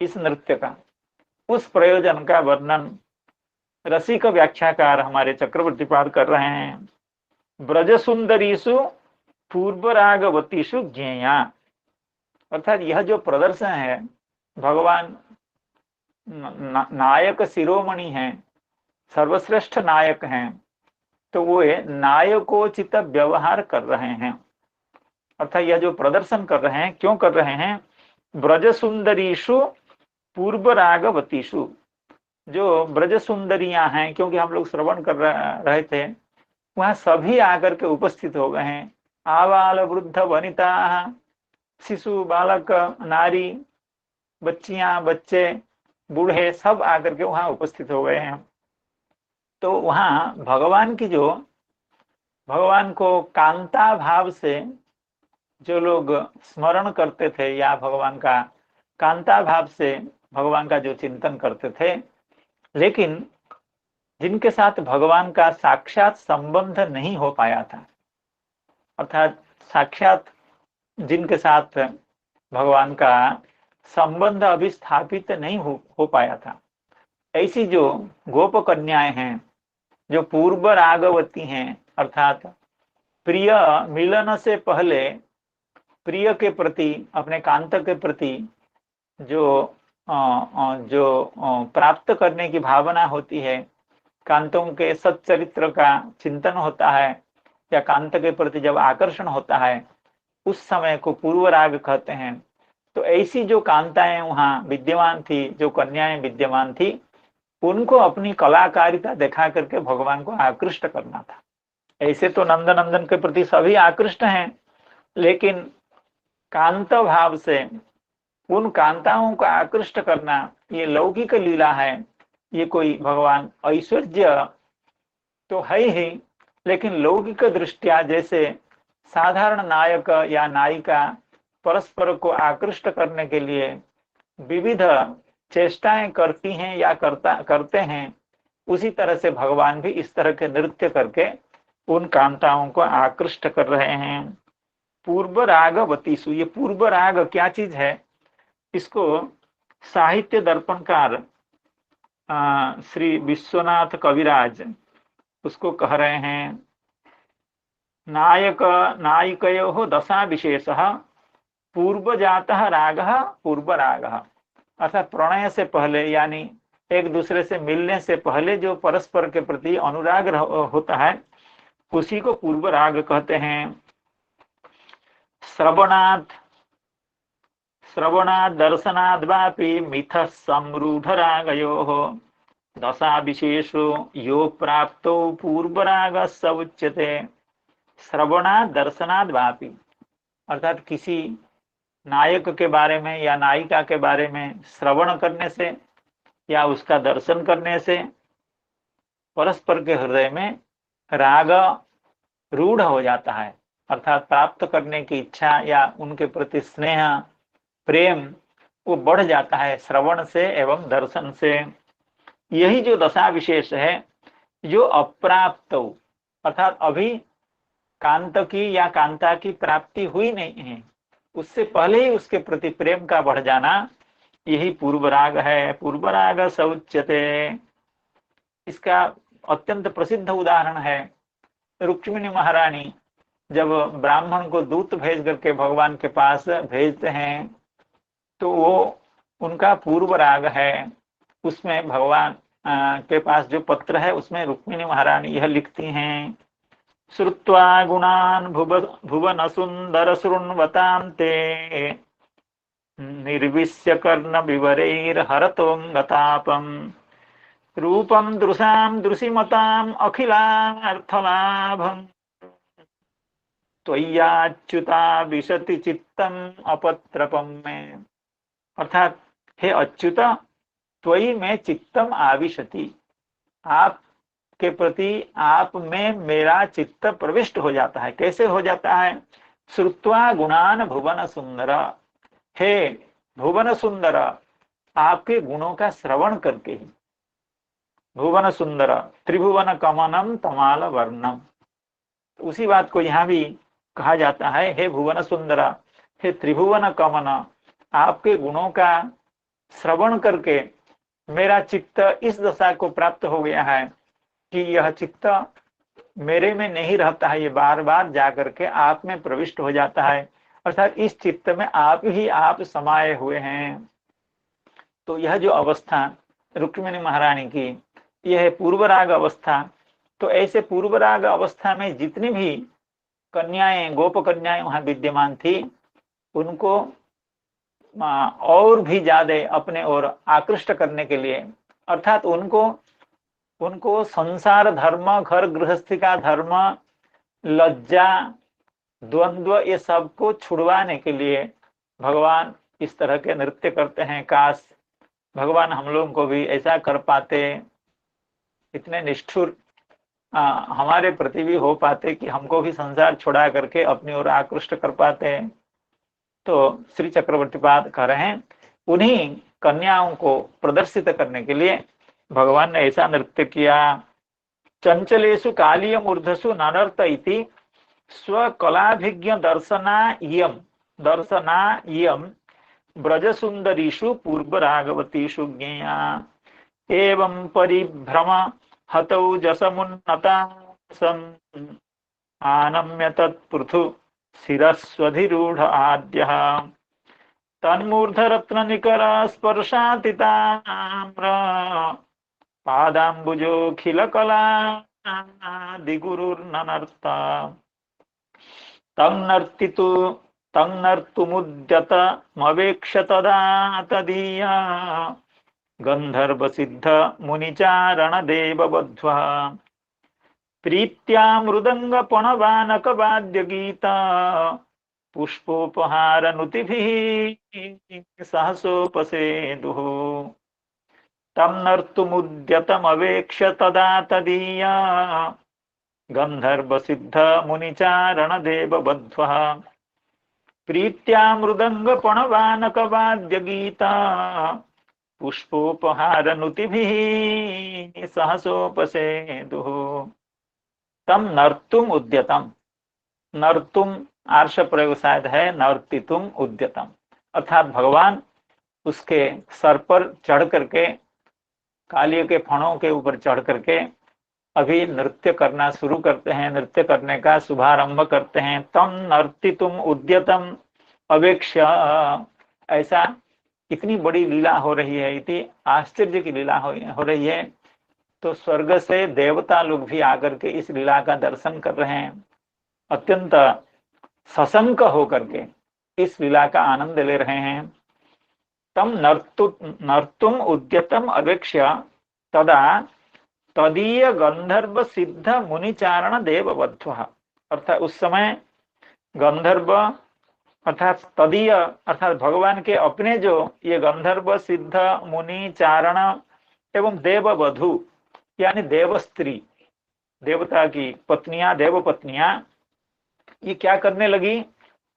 इस नृत्य का। उस प्रयोजन का वर्णन रसिक व्याख्याकार हमारे चक्रवर्ती पाद कर रहे हैं। ब्रज सुंदरीसु पूर्वरागवतीसु ज्ञेया, अर्थात यह जो प्रदर्शन है, भगवान नायक शिरोमणि हैं, सर्वश्रेष्ठ नायक हैं, तो वो नायकोचित व्यवहार कर रहे हैं। अर्थात यह जो प्रदर्शन कर रहे हैं, क्यों कर रहे हैं। ब्रज सुंदरीषु पूर्वरागवतीषु, जो ब्रज सुंदरियां हैं, क्योंकि हम लोग श्रवण कर रहे थे, वहां सभी आकर के उपस्थित हो गए हैं। आबाल वृद्ध वनिता, शिशु, बालक, नारी, बच्चियां, बच्चे, बूढ़े, सब आकर के वहां उपस्थित हो गए हैं। तो वहां भगवान को कांता भाव से जो लोग स्मरण करते थे, या भगवान का कांता भाव से भगवान का जो चिंतन करते थे, लेकिन जिनके साथ भगवान का साक्षात संबंध नहीं हो पाया था, अर्थात साक्षात जिनके साथ भगवान का संबंध अभी स्थापित नहीं हो पाया था, ऐसी जो गोप कन्याएं हैं, जो पूर्व रागवती हैं, अर्थात प्रिय मिलन से पहले प्रिय के प्रति, अपने कांत के प्रति जो प्राप्त करने की भावना होती है, कांतों के सच्चरित्र का चिंतन होता है, या कांत के प्रति जब आकर्षण होता है, उस समय को पूर्व राग कहते हैं। तो ऐसी जो कांताएं वहां विद्यमान थी, जो कन्याएं विद्यमान थी, उनको अपनी कलाकारिता दिखा करके भगवान को आकृष्ट करना था। ऐसे तो नंदन के प्रति सभी आकृष्ट हैं, लेकिन कांत भाव से उन कांताओं को आकृष्ट करना, ये लौकिक लीला है। ये कोई भगवान ऐश्वर्य तो है ही, लेकिन लौकिक दृष्टिया जैसे साधारण नायक या नायिका परस्पर को आकृष्ट करने के लिए विविध चेष्टाएं करती हैं या करते हैं, उसी तरह से भगवान भी इस तरह के नृत्य करके उन कांताओं को आकृष्ट कर रहे हैं। पूर्व रागवतीसु, ये पूर्व राग क्या चीज है, इसको साहित्य दर्पणकार श्री विश्वनाथ कविराज उसको कह रहे हैं। नायक नायिकयोः दशा विशेषः पूर्वजातः रागः पूर्व रागः, अर्थात प्रणय से पहले, यानी एक दूसरे से मिलने से पहले जो परस्पर के प्रति अनुराग होता है, उसी को पूर्व राग कहते हैं। श्रवणात् दर्शनाद् वापि मिथः समरूढ़ रागयोः दशा विशेषो यो प्राप्तो पूर्व राग स उच्यते। श्रवणात् दर्शनाद् वापि, अर्थात किसी नायक के बारे में या नायिका के बारे में श्रवण करने से या उसका दर्शन करने से परस्पर के हृदय में राग रूढ़ हो जाता है, अर्थात प्राप्त करने की इच्छा या उनके प्रति स्नेह प्रेम वो बढ़ जाता है श्रवण से एवं दर्शन से। यही जो दशा विशेष है, जो अप्राप्त, अर्थात अभी कांत की या कांता की प्राप्ति हुई नहीं है, उससे पहले ही उसके प्रति प्रेम का बढ़ जाना, यही पूर्व राग है। पूर्व राग स उच्यते। इसका अत्यंत प्रसिद्ध उदाहरण है रुक्मिणी महारानी जब ब्राह्मण को दूत भेज करके भगवान के पास भेजते हैं, तो वो उनका पूर्व राग है। उसमें भगवान के पास जो पत्र है, उसमें रुक्मिणी महारानी यह लिखती हैं, श्रुत्वा गुणान् भुवन सुंदर शृण्वतां ते निर्विश्य कर्ण विवरैर्हरतोऽङ्गतापम् रूपं दृशां दृशिमताम् अखिलार्थलाभम् त्वय्याच्युता विशति चित्तम अपत्रपम में। अर्थात हे अच्युत, त्वयि में चित्तम आविशति, आप के प्रति आप में मेरा चित्त प्रविष्ट हो जाता है। कैसे हो जाता है? श्रुत्वा गुणान भुवन सुंदर, हे भुवन सुंदर, आपके गुणों का श्रवण करके ही। भुवन सुंदर त्रिभुवन कमनम तमाल वर्णम, उसी बात को यहाँ भी कहा जाता है, हे भुवन सुंदर, हे त्रिभुवन कमन, आपके गुणों का श्रवण करके मेरा चित्त इस दशा को प्राप्त हो गया है कि यह चित्त मेरे में नहीं रहता है, ये बार बार जाकर के आप में प्रविष्ट हो जाता है। अर्थात इस चित्त में आप ही आप समाये हुए हैं। तो यह जो अवस्था रुक्मिणी महारानी की, यह है पूर्वराग अवस्था। तो ऐसे पूर्वराग अवस्था में जितनी भी कन्याएं, गोप कन्याएं वहां विद्यमान थी, उनको और भी ज्यादा अपने ओर आकृष्ट करने के लिए, अर्थात उनको संसार धर्म, घर गृहस्थी का धर्म, लज्जा, द्वंद्व, ये सब को छुड़वाने के लिए भगवान इस तरह के नृत्य करते हैं। काश भगवान हम लोगों को भी ऐसा कर पाते, इतने निष्ठुर हमारे प्रति भी हो पाते कि हमको भी संसार छुड़ा करके अपनी ओर आकृष्ट कर पाते। तो श्री चक्रवर्ती पाद कह रहे हैं, उन्हीं कन्याओं को प्रदर्शित करने के लिए भगवान ने ऐसा नृत्य किया। चंचलेषु कालीय मूर्धसु ननर्त इति स्वकलाभिज्ञ दर्शनायम ब्रजसुंदरीषु पूर्वरागवतीषु ज्ञेया एवं परिभ्रम हतौ जसमुन्नता आनम्य तत्पृथु शिरस्वधिरूढ़ आद्य तन्मूर्धरत्न निकर स्पर्शातिताम्र पादाम्बुजोऽखिल कला दिगुरुर्ननर्ता तं नर्तुमुद्यतमवेक्ष तदा तदीया गंधर्व सिद्ध मुनिचारण देवबध्वा प्रीत्या मृदंग पणवानक वाद्य गीता पुष्पोपहार नुतिभिः सहसोपसेदुः तं नर्तुमुद्यतमवेक्ष तदा तदीया गंधर्व सिद्ध मुनिचारण देवबध्वः प्रीत्या मृदंग पणवानक वाद्य गीता पुष्पोपहार नुतिभिः सहसोपसेदुः तम नर्तुम उद्यतम। नर्तुम आर्ष प्रयोग शायद है, नर्तितुम उद्यतम, अर्थात भगवान उसके सर पर चढ़ करके, कालिय के फणों के ऊपर चढ़ करके अभी नृत्य करना शुरू करते हैं, नृत्य करने का शुभारंभ करते हैं। तम नर्तितुम उद्यतम अवेक्ष, ऐसा इतनी बड़ी लीला हो रही है, इतनी आश्चर्य की लीला हो रही है। तो स्वर्ग से देवता लोग भी आकर के इस लीला का दर्शन कर रहे हैं, अत्यंत सशंक होकर के इस लीला का आनंद ले रहे हैं। तम नर्तुम उद्यतम अवेक्ष्य तदा तदीय गंधर्व सिद्ध मुनिचारण देवबध्वः, अर्थात उस समय गंधर्व अर्थात तदीय अर्थात भगवान के अपने जो ये गंधर्व सिद्ध मुनि चारण एवं देववधु यानी देव स्त्री, देवता की पत्नियां, देव पत्नियां, ये क्या करने लगी?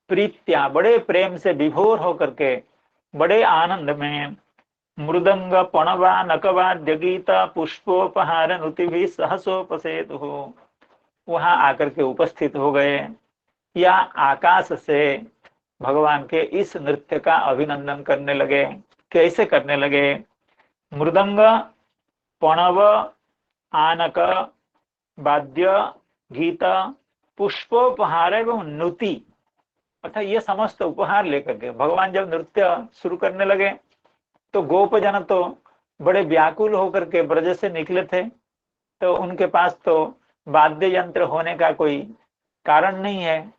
प्रीत्या, बड़े प्रेम से विभोर होकर के, बड़े आनंद में, मृदंग पणवा नकवाद्य गीता पुष्पोपहार नुतिभिः सहसोपसेतुः, वहां आकर के उपस्थित हो गए या आकाश से भगवान के इस नृत्य का अभिनंदन करने लगे। कैसे करने लगे? मृदंग, पणव, आनक, वाद्य, गीता, पुष्पोपहार एवं नुति, अर्थात ये समस्त उपहार लेकर के भगवान जब नृत्य शुरू करने लगे तो गोपजन तो बड़े व्याकुल होकर के ब्रज से निकले थे, तो उनके पास तो वाद्य यंत्र होने का कोई कारण नहीं है।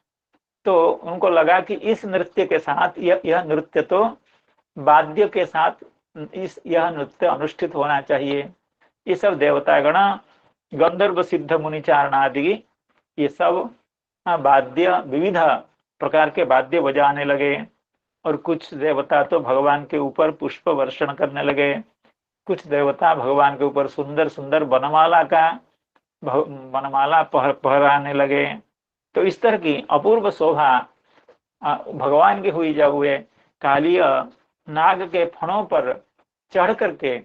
तो उनको लगा कि इस नृत्य के साथ यह नृत्य तो वाद्य के साथ यह नृत्य अनुष्ठित होना चाहिए। ये सब देवतागण गंधर्व सिद्ध मुनिचारण आदि ये सब वाद्य विविध प्रकार के वाद्य बजाने लगे। और कुछ देवता तो भगवान के ऊपर पुष्प वर्षण करने लगे, कुछ देवता भगवान के ऊपर सुंदर सुंदर वनमाला पहराने लगे। तो इस तरह की अपूर्व शोभा भगवान की हुई जब वे कालीय नाग के फणों पर चढ़ करके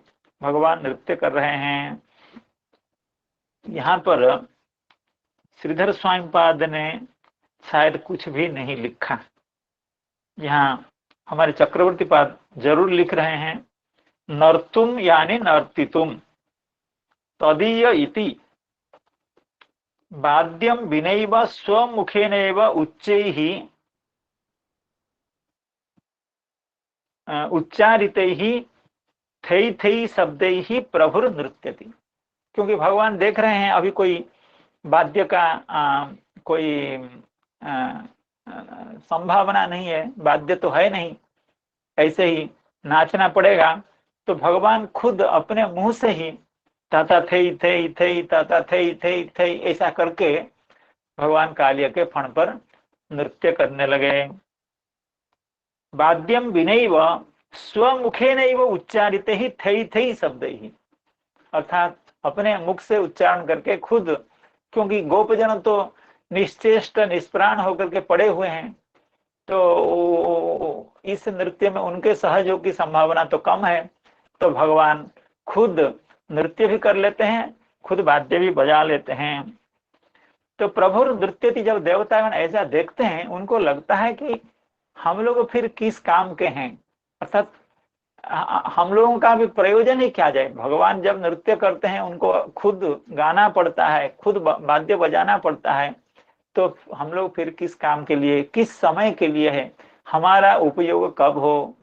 भगवान नृत्य कर रहे हैं। यहाँ पर श्रीधर स्वामीपाद ने शायद कुछ भी नहीं लिखा। यहाँ हमारे चक्रवर्ती पाद जरूर लिख रहे हैं, नर्तुम यानी नर्तितुम तदीय इति वाद्यम विनैव स्वमुखेनैव उच्चैः उच्चारितैः थै थै शब्दैः प्रभुर नृत्यति। क्योंकि भगवान देख रहे हैं अभी कोई वाद्य का कोई संभावना नहीं है, वाद्य तो है नहीं, ऐसे ही नाचना पड़ेगा। तो भगवान खुद अपने मुंह से ही ताता थे थे थे ताता थे थे थे ऐसा करके भगवान कालिया के फण पर नृत्य करने लगे। वाद्यम विनैव स्वमुखेनैव उच्चारिते ही थे थे शब्द ही, अर्थात अपने मुख से उच्चारण करके खुद, क्योंकि गोपजन तो निश्चेष्ट निष्प्राण होकर के पड़े हुए हैं, तो इस नृत्य में उनके सहयोग की संभावना तो कम है। तो भगवान खुद नृत्य भी कर लेते हैं, खुद वाद्य भी बजा लेते हैं। तो प्रभु नृत्य जब देवतागण ऐसा देखते हैं, उनको लगता है कि हम लोग फिर किस काम के हैं, अर्थात हम लोगों का भी प्रयोजन ही क्या जाए। भगवान जब नृत्य करते हैं उनको खुद गाना पड़ता है, खुद वाद्य बजाना पड़ता है, तो हम लोग फिर किस काम के लिए, किस समय के लिए है, हमारा उपयोग कब हो,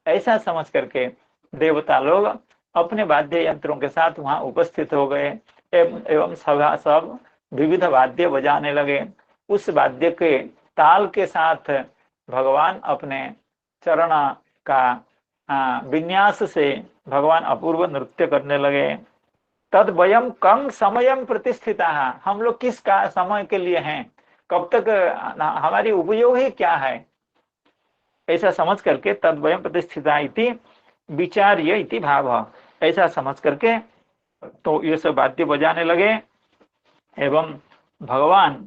ऐसा समझ करके देवता लोग अपने वाद्य यंत्रों के साथ वहां उपस्थित हो गए एवं सब विविध वाद्य बजाने लगे। उस वाद्य के ताल के साथ भगवान अपने चरण का विन्यास से भगवान अपूर्व नृत्य करने लगे। तद वयम कम समयम प्रतिष्ठिता, हम लोग किस का समय के लिए हैं, कब तक हमारी उपयोग ही क्या है, ऐसा समझ करके तद वयम प्रतिष्ठिता इति विचार्य इति भाव, ऐसा समझ करके तो ये सब वाद्य बजाने लगे एवं भगवान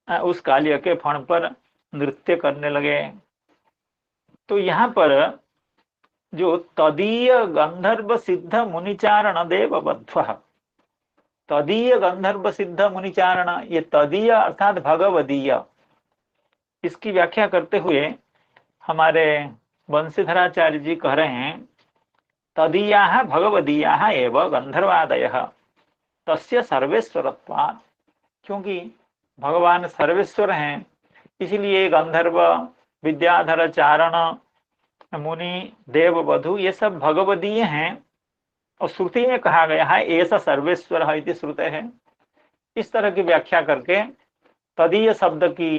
उस कालिया के फण पर नृत्य करने लगे। तो यहाँ पर जो तदीय गंधर्व सिद्ध मुनिचारण देव बद्ध, तदीय गंधर्व सिद्ध मुनिचारण, ये तदीय अर्थात भगवदीय, इसकी व्याख्या करते हुए हमारे बंशीधराचार्य जी कह रहे हैं, तदीया भगवदीया एवं गंधर्वादय तस्य सर्वेश्वरत्वात्, क्योंकि भगवान सर्वेश्वर हैं, इसलिए गंधर्व विद्याधर चारण मुनि देव वधु ये सब भगवदीय हैं। और श्रुति में कहा गया है ऐसा सर्वेश्वर है इति श्रुते है। इस तरह की व्याख्या करके तदीय शब्द की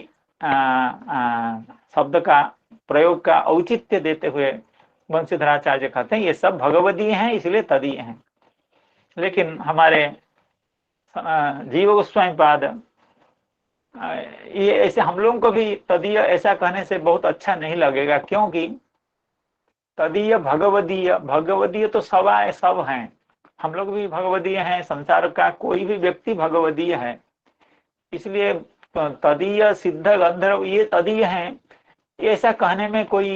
शब्द का प्रयोग का औचित्य देते हुए बंशीधराचार्य कहते हैं ये सब भगवदीय हैं, इसलिए तदीय हैं। लेकिन हमारे जीव गोस्वामी पाद ये ऐसे हम लोगों को भी तदीय ऐसा कहने से बहुत अच्छा नहीं लगेगा, क्योंकि तदीय भगवदीय, भगवदीय तो सब हैं, हम लोग भी भगवदीय हैं, संसार का कोई भी व्यक्ति भगवदीय है, इसलिए तदीय सिद्ध गंधर्व ये तदीय हैं, ऐसा कहने में कोई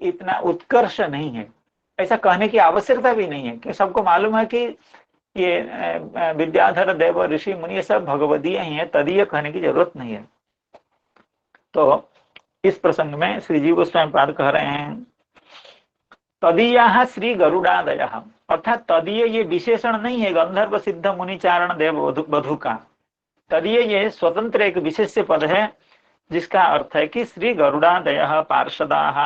इतना उत्कर्ष नहीं है, ऐसा कहने की आवश्यकता भी नहीं है, कि सबको मालूम है कि ये विद्याधर देव ऋषि मुनि ये सब भगवदीय ही है, तदीय कहने की जरूरत नहीं है। तो इस प्रसंग में श्री जीव गोस्वामी पाद कह रहे हैं तदीया श्री गरुड़ादय, अर्थात तदीय ये विशेषण नहीं है गंधर्व सिद्ध मुनिचारण देव वधु का, तदीय ये स्वतंत्र एक विशेष पद है, जिसका अर्थ है कि श्री गरुड़ादय पार्षदाः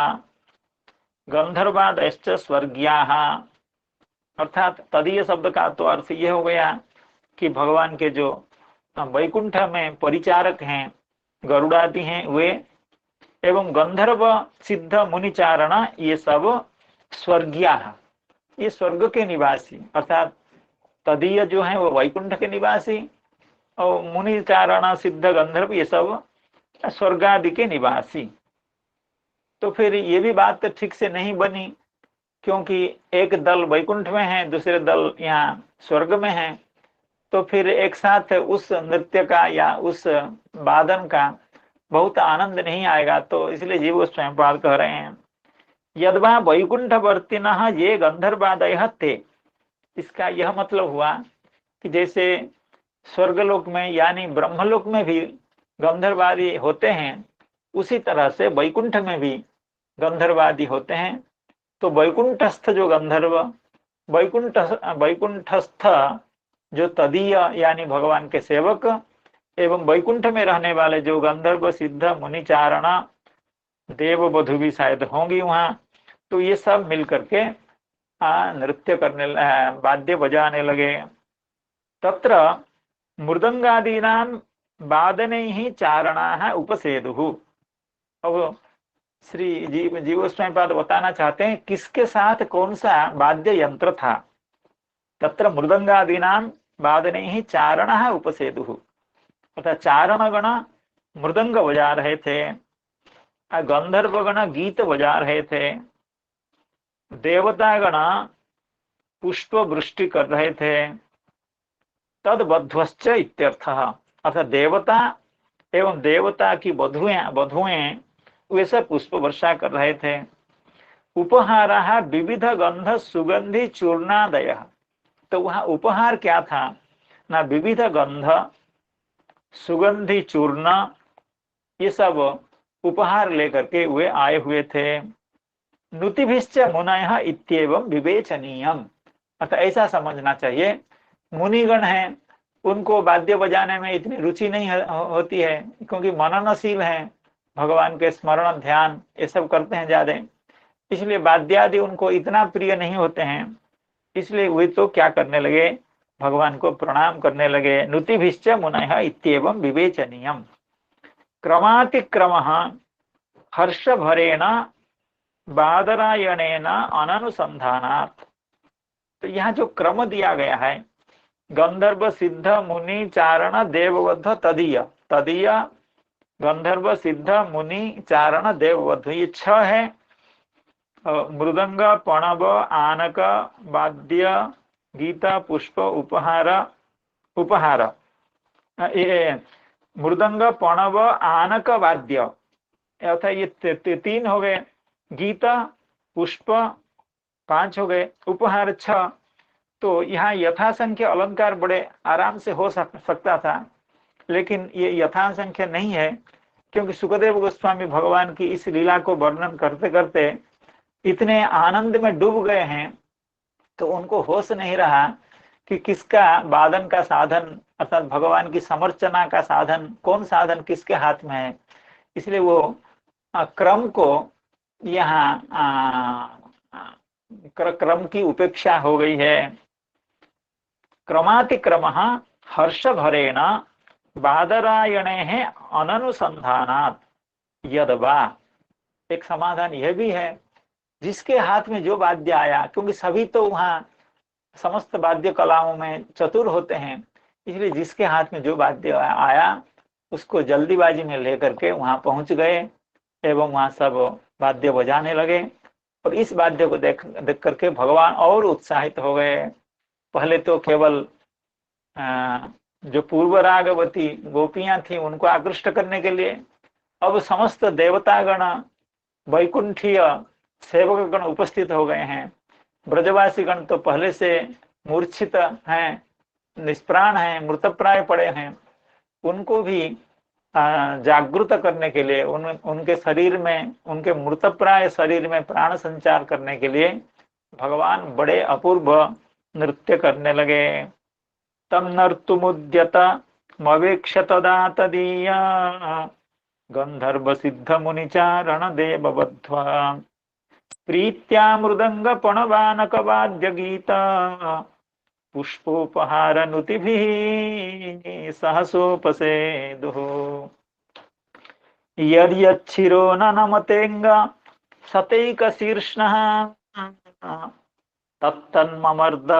गंधर्वादयश्च स्वर्गीयाः, अर्थात तदीय शब्द का तो अर्थ ये हो गया कि भगवान के जो वैकुंठ में परिचारक हैं, गरुड़ादि हैं वे, एवं गंधर्व सिद्ध मुनिचारण ये सब स्वर्गीय, ये स्वर्ग के निवासी, अर्थात तदीय जो है वो वैकुंठ के निवासी, और मुनि चारण सिद्ध गंधर्व ये सब स्वर्ग आदि के निवासी। तो फिर ये भी बात तो ठीक से नहीं बनी, क्योंकि एक दल वैकुंठ में है, दूसरे दल यहाँ स्वर्ग में है, तो फिर एक साथ उस नृत्य का या उस वादन का बहुत आनंद नहीं आएगा। तो इसलिए जीव स्वयंपाद कह रहे हैं, यद्वा वैकुंठ वर्तिन ये गंधर्वादय थे। इसका यह मतलब हुआ कि जैसे स्वर्गलोक में यानी ब्रह्मलोक में भी गंधर्वादी होते हैं, उसी तरह से वैकुंठ में भी गंधर्वादी होते हैं। तो वैकुंठस्थ जो गंधर्व, वैकुंठस्थ जो तदीय यानी भगवान के सेवक, एवं वैकुंठ में रहने वाले जो गंधर्व सिद्ध मुनिचारण देव वधु भी शायद होंगी वहां, तो ये सब मिल करके नृत्य करने, वाद्य बजाने लगे। तत्र मृदंगादीनां वादने ही चारणा उपसेदु। अब श्री जीव गोस्वामीपाद बताना चाहते हैं किसके साथ कौन सा वाद्य यंत्र था। तत्र मृदंगादीनां वादने ही चारणा उपसेदु, अर्थात चारण गण मृदंग बजा रहे थे, गंधर्व गण गीत बजा रहे थे, देवता गण पुष्प वृष्टि कर रहे थे, तद बध्वश्च इत्यर्थः, अर्थात देवता एवं देवता की वधुएं वे सब पुष्प वर्षा कर रहे थे। उपहारः विविध गंध सुगंधि चूर्णादय, तो वहां उपहार क्या था ना, विविध गंध सुगंधि चूर्ण, ये सब उपहार लेकर के वे आए हुए थे। नुतिभिश्च मुनयः इत्येवं विवेचनीयम, अतः ऐसा समझना चाहिए, मुनिगण हैं, उनको वाद्य बजाने में इतनी रुचि नहीं होती है, क्योंकि मननशील हैं, भगवान के स्मरण ध्यान ये सब करते हैं ज्यादा, इसलिए वाद्यादि उनको इतना प्रिय नहीं होते हैं। इसलिए वे तो क्या करने लगे, भगवान को प्रणाम करने लगे। नुतिभिश्च मुनयः इत्येवं विवेचनीयम। क्रमातिक्रमः हर्ष भरेण बादरायणेन अननुसंधानात्, तो यहाँ जो क्रम दिया गया है, गंधर्व सिद्ध मुनि चारण देववध तदीय, तदीय गंधर्व सिद्ध मुनि चारण देववध, ये 6 है। मृदंग पणव आनक वाद्य गीता पुष्प उपहार, उपहार ये मृदंग पणव आनक वाद्य, अर्थात ये 3 हो गए, गीता पुष्प 5 हो गए, उपहार 6। तो यहाँ यथासंख्य अलंकार बड़े आराम से हो सकता था, लेकिन ये यथासंख्य नहीं है, क्योंकि सुखदेव गोस्वामी भगवान की इस लीला को वर्णन करते करते इतने आनंद में डूब गए हैं, तो उनको होश नहीं रहा कि किसका वादन का साधन, अर्थात भगवान की समर्चना का साधन, कौन साधन किसके हाथ में है। इसलिए वो क्रम को यहाँ क्रम की उपेक्षा हो गई है। क्रमातिक्रमः हर्ष भरेण बादरायणे अननुसंधानात् यद्वा, एक समाधान यह भी है, जिसके हाथ में जो वाद्य आया, क्योंकि सभी तो वहाँ समस्त वाद्य कलाओं में चतुर होते हैं, इसलिए जिसके हाथ में जो वाद्य आया उसको जल्दीबाजी में लेकर के वहां पहुंच गए, एवं वहां सब वाद्य बजाने लगे। और इस वाद्य को देख करके भगवान और उत्साहित हो गए। पहले तो केवल जो पूर्व रागवती गोपियां थी उनको आकृष्ट करने के लिए, अब समस्त देवतागण वैकुंठीय सेवक गण उपस्थित हो गए हैं। ब्रजवासी गण तो पहले से मूर्छित हैं, निष्प्राण हैं, मृतप्राय पड़े हैं, उनको भी जागृत करने के लिए, उनके शरीर में, उनके मृतप्राय शरीर में प्राण संचार करने के लिए भगवान बड़े अपूर्व नृत्य करने लगे। तम नर्तुमुद्यत मवेक्ष तदा तदीय गंधर्व सिद्ध मुनिचारण देववध्वा प्रीत्या मृदंग पणवानक वाद्य गीता पुष्पोपहार नुतिभिः सहसोपसेदुः यद्यच्छिरो न नमतेंग सतैक शीर्ष्णः तत्तन्ममर्द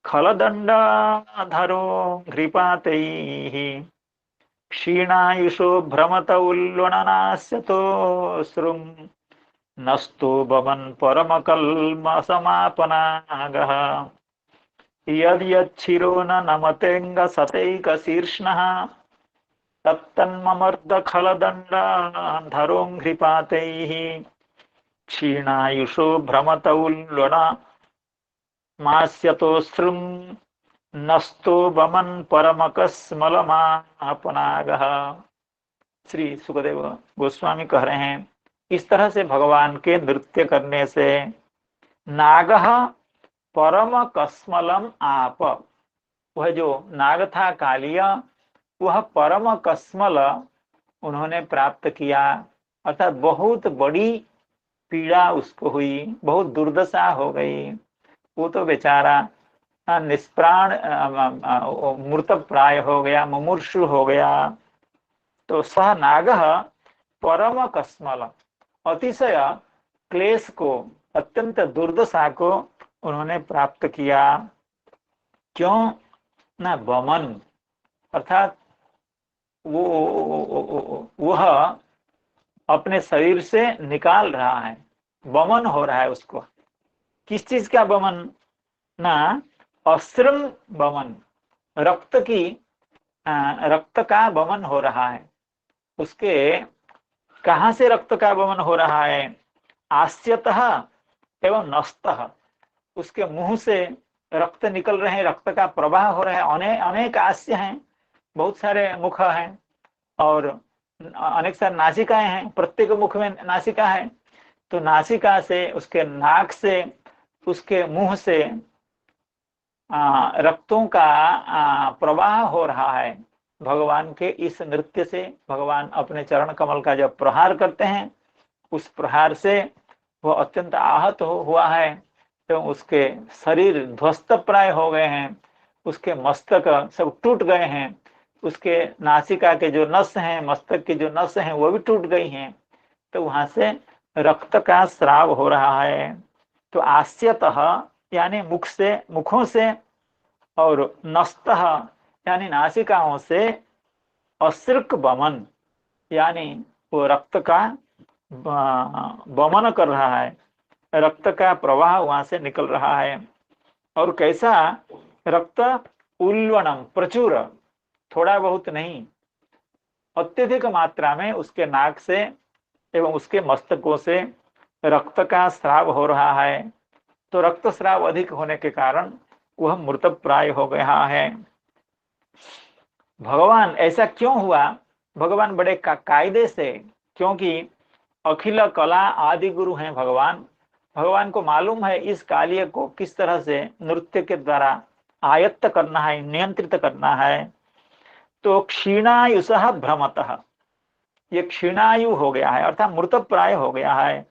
खलदण्डाधरो घ्रिपातैः क्षीणायुषो भ्रमत उल्लुणनास्यतोऽश्रुम् नस्तो भवन् परमकल्मसमापनागः यद्यच्छिरो न नमतेऽङ्गसतैकशीर्ष्णः तत्तन्ममर्दखलदण्डाधरोऽङ्घ्रिपातैः क्षीणायुषो भ्रमत उल्लुणमास्यतोऽश्रुम् नस्तो बमन परमकस्मलमापनागः। श्री सुखदेव गोस्वामी कह रहे हैं, इस तरह से भगवान के नृत्य करने से नागः परम कस्मलम आप, वह जो नाग था कालिय, वह परम कस्मल उन्होंने प्राप्त किया, अर्थात बहुत बड़ी पीड़ा उसको हुई, बहुत दुर्दशा हो गई। वो तो बेचारा निष्प्राण मृत प्राय हो गया, मुमूर्षु हो गया। तो सह नागः परम कस्मल, अतिशय क्लेश को, अत्यंत दुर्दशा को उन्होंने प्राप्त किया। क्यों ना बमन, अर्थात वह अपने शरीर से निकाल रहा है, बमन हो रहा है उसको। किस चीज का बमन? ना अश्रम बमन, रक्त की रक्त का बमन हो रहा है। उसके कहां से रक्त का बमन हो रहा है? आस्यतः एवं नस्तः, उसके मुंह से रक्त निकल रहे हैं, रक्त का प्रवाह हो रहा है। अनेक आस्य हैं, बहुत सारे मुख हैं और अनेक सारे नासिकाएं हैं, प्रत्येक मुख में नासिका है। तो नासिका से, उसके नाक से, उसके मुंह से रक्तों का प्रवाह हो रहा है। भगवान के इस नृत्य से भगवान अपने चरण कमल का जब प्रहार करते हैं, उस प्रहार से वह अत्यंत आहत हुआ है एवं उसके शरीर ध्वस्त प्राय हो गए हैं, उसके मस्तक सब टूट गए हैं, उसके नासिका के जो नस हैं, मस्तक की जो नस हैं, वो भी टूट गई हैं। तो वहां से रक्त का स्राव हो रहा है। तो आस्यतः यानी मुख से, मुखों से, और नस्तः यानी नासिकाओं से, अश्रुक बमन यानी वो रक्त का बमन कर रहा है, रक्त का प्रवाह वहां से निकल रहा है। और कैसा रक्त? उल्वणम, प्रचुर, थोड़ा बहुत नहीं, अत्यधिक मात्रा में उसके नाक से एवं उसके मस्तकों से रक्त का स्राव हो रहा है। तो रक्त स्राव अधिक होने के कारण वह मृत प्राय हो गया है। भगवान ऐसा क्यों हुआ? भगवान बड़े कायदे से, क्योंकि अखिल कला आदि गुरु हैं भगवान। भगवान को मालूम है इस कालिय को किस तरह से नृत्य के द्वारा आयत्त करना है, नियंत्रित करना है। तो क्षीणायुषः भ्रमतः, ये क्षीणायु हो गया है, अर्थात मृत प्राय हो गया है।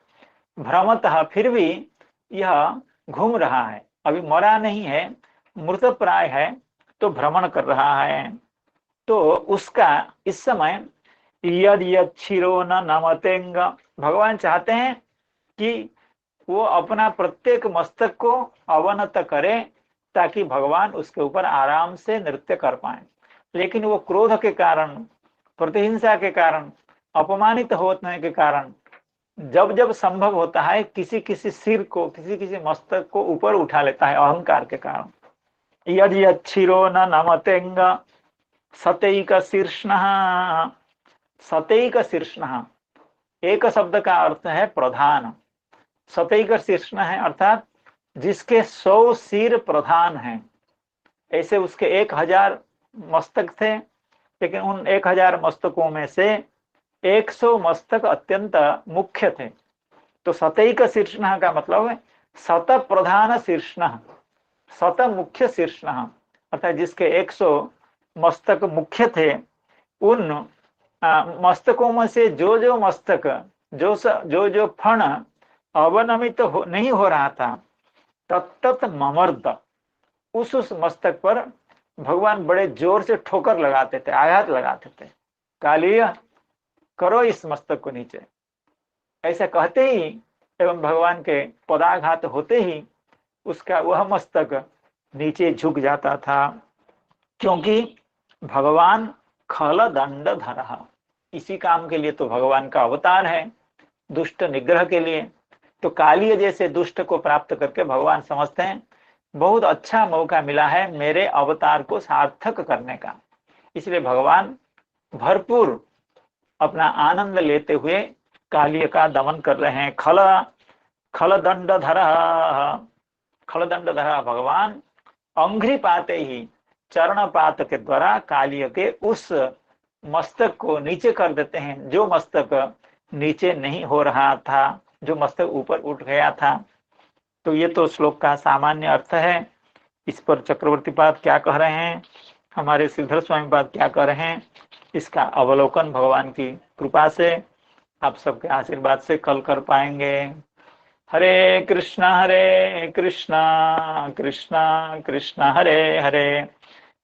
भ्रमतः, फिर भी यह घूम रहा है, अभी मरा नहीं है, मृत प्राय है, तो भ्रमण कर रहा है। तो उसका इस समय यद यच्छिरो न नमतेंग, भगवान चाहते हैं कि वो अपना प्रत्येक मस्तक को अवनत करे ताकि भगवान उसके ऊपर आराम से नृत्य कर पाए। लेकिन वो क्रोध के कारण, प्रतिहिंसा के कारण, अपमानित होने के कारण जब जब संभव होता है किसी किसी सिर को, किसी किसी मस्तक को ऊपर उठा लेता है अहंकार के कारण। यद यच्छिरो न नमतेंग सतैक शीर्ष्णः, सतैक शीर्ष्णः एक शब्द का अर्थ है प्रधान, सतैक शीर्ष्ण है अर्थात जिसके 100 सिर प्रधान हैं। ऐसे उसके 1000 मस्तक थे, लेकिन उन 1000 मस्तकों में से 100 मस्तक अत्यंत मुख्य थे। तो सतैक शीर्ष्ण का मतलब है शत प्रधान शीर्ष्ण, शत मुख्य शीर्ष्ण, अर्थात जिसके 100 मस्तक मुख्य थे, उन मस्तकों में से जो जो मस्तक, जो फण अवनमित नहीं हो रहा था, तत्त ममर्द, उस मस्तक पर भगवान बड़े जोर से ठोकर लगाते थे, आघात लगाते थे। कालिय करो इस मस्तक को नीचे, ऐसा कहते ही एवं भगवान के पदाघात होते ही उसका वह मस्तक नीचे झुक जाता था, क्योंकि भगवान खल दंड धरा, इसी काम के लिए तो भगवान का अवतार है, दुष्ट निग्रह के लिए। तो कालिय जैसे दुष्ट को प्राप्त करके भगवान समझते हैं बहुत अच्छा मौका मिला है मेरे अवतार को सार्थक करने का, इसलिए भगवान भरपूर अपना आनंद लेते हुए कालिय का दमन कर रहे हैं। खल दंड धरा, खल दंड धरा, भगवान अंघ्रि पाते ही चरण पात के द्वारा कालिय के उस मस्तक को नीचे कर देते हैं, जो मस्तक नीचे नहीं हो रहा था, जो मस्तक ऊपर उठ गया था। तो ये तो श्लोक का सामान्य अर्थ है। इस पर चक्रवर्ती पाद क्या कह रहे हैं, हमारे श्रीधर स्वामी पाद क्या कह रहे हैं, इसका अवलोकन भगवान की कृपा से, आप सबके आशीर्वाद से कल कर पाएंगे। हरे कृष्णा कृष्णा कृष्णा हरे हरे,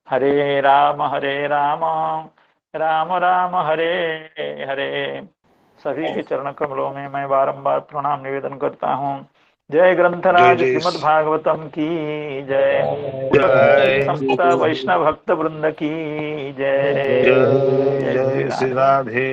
हरे राम राम राम हरे हरे। सभी के चरण कमलों में मैं बारंबार प्रणाम निवेदन करता हूँ। जय ग्रंथराज श्रीमद् भागवतम की जय, समस्त वैष्णव भक्त वृंद की जय। जय श्री राधे।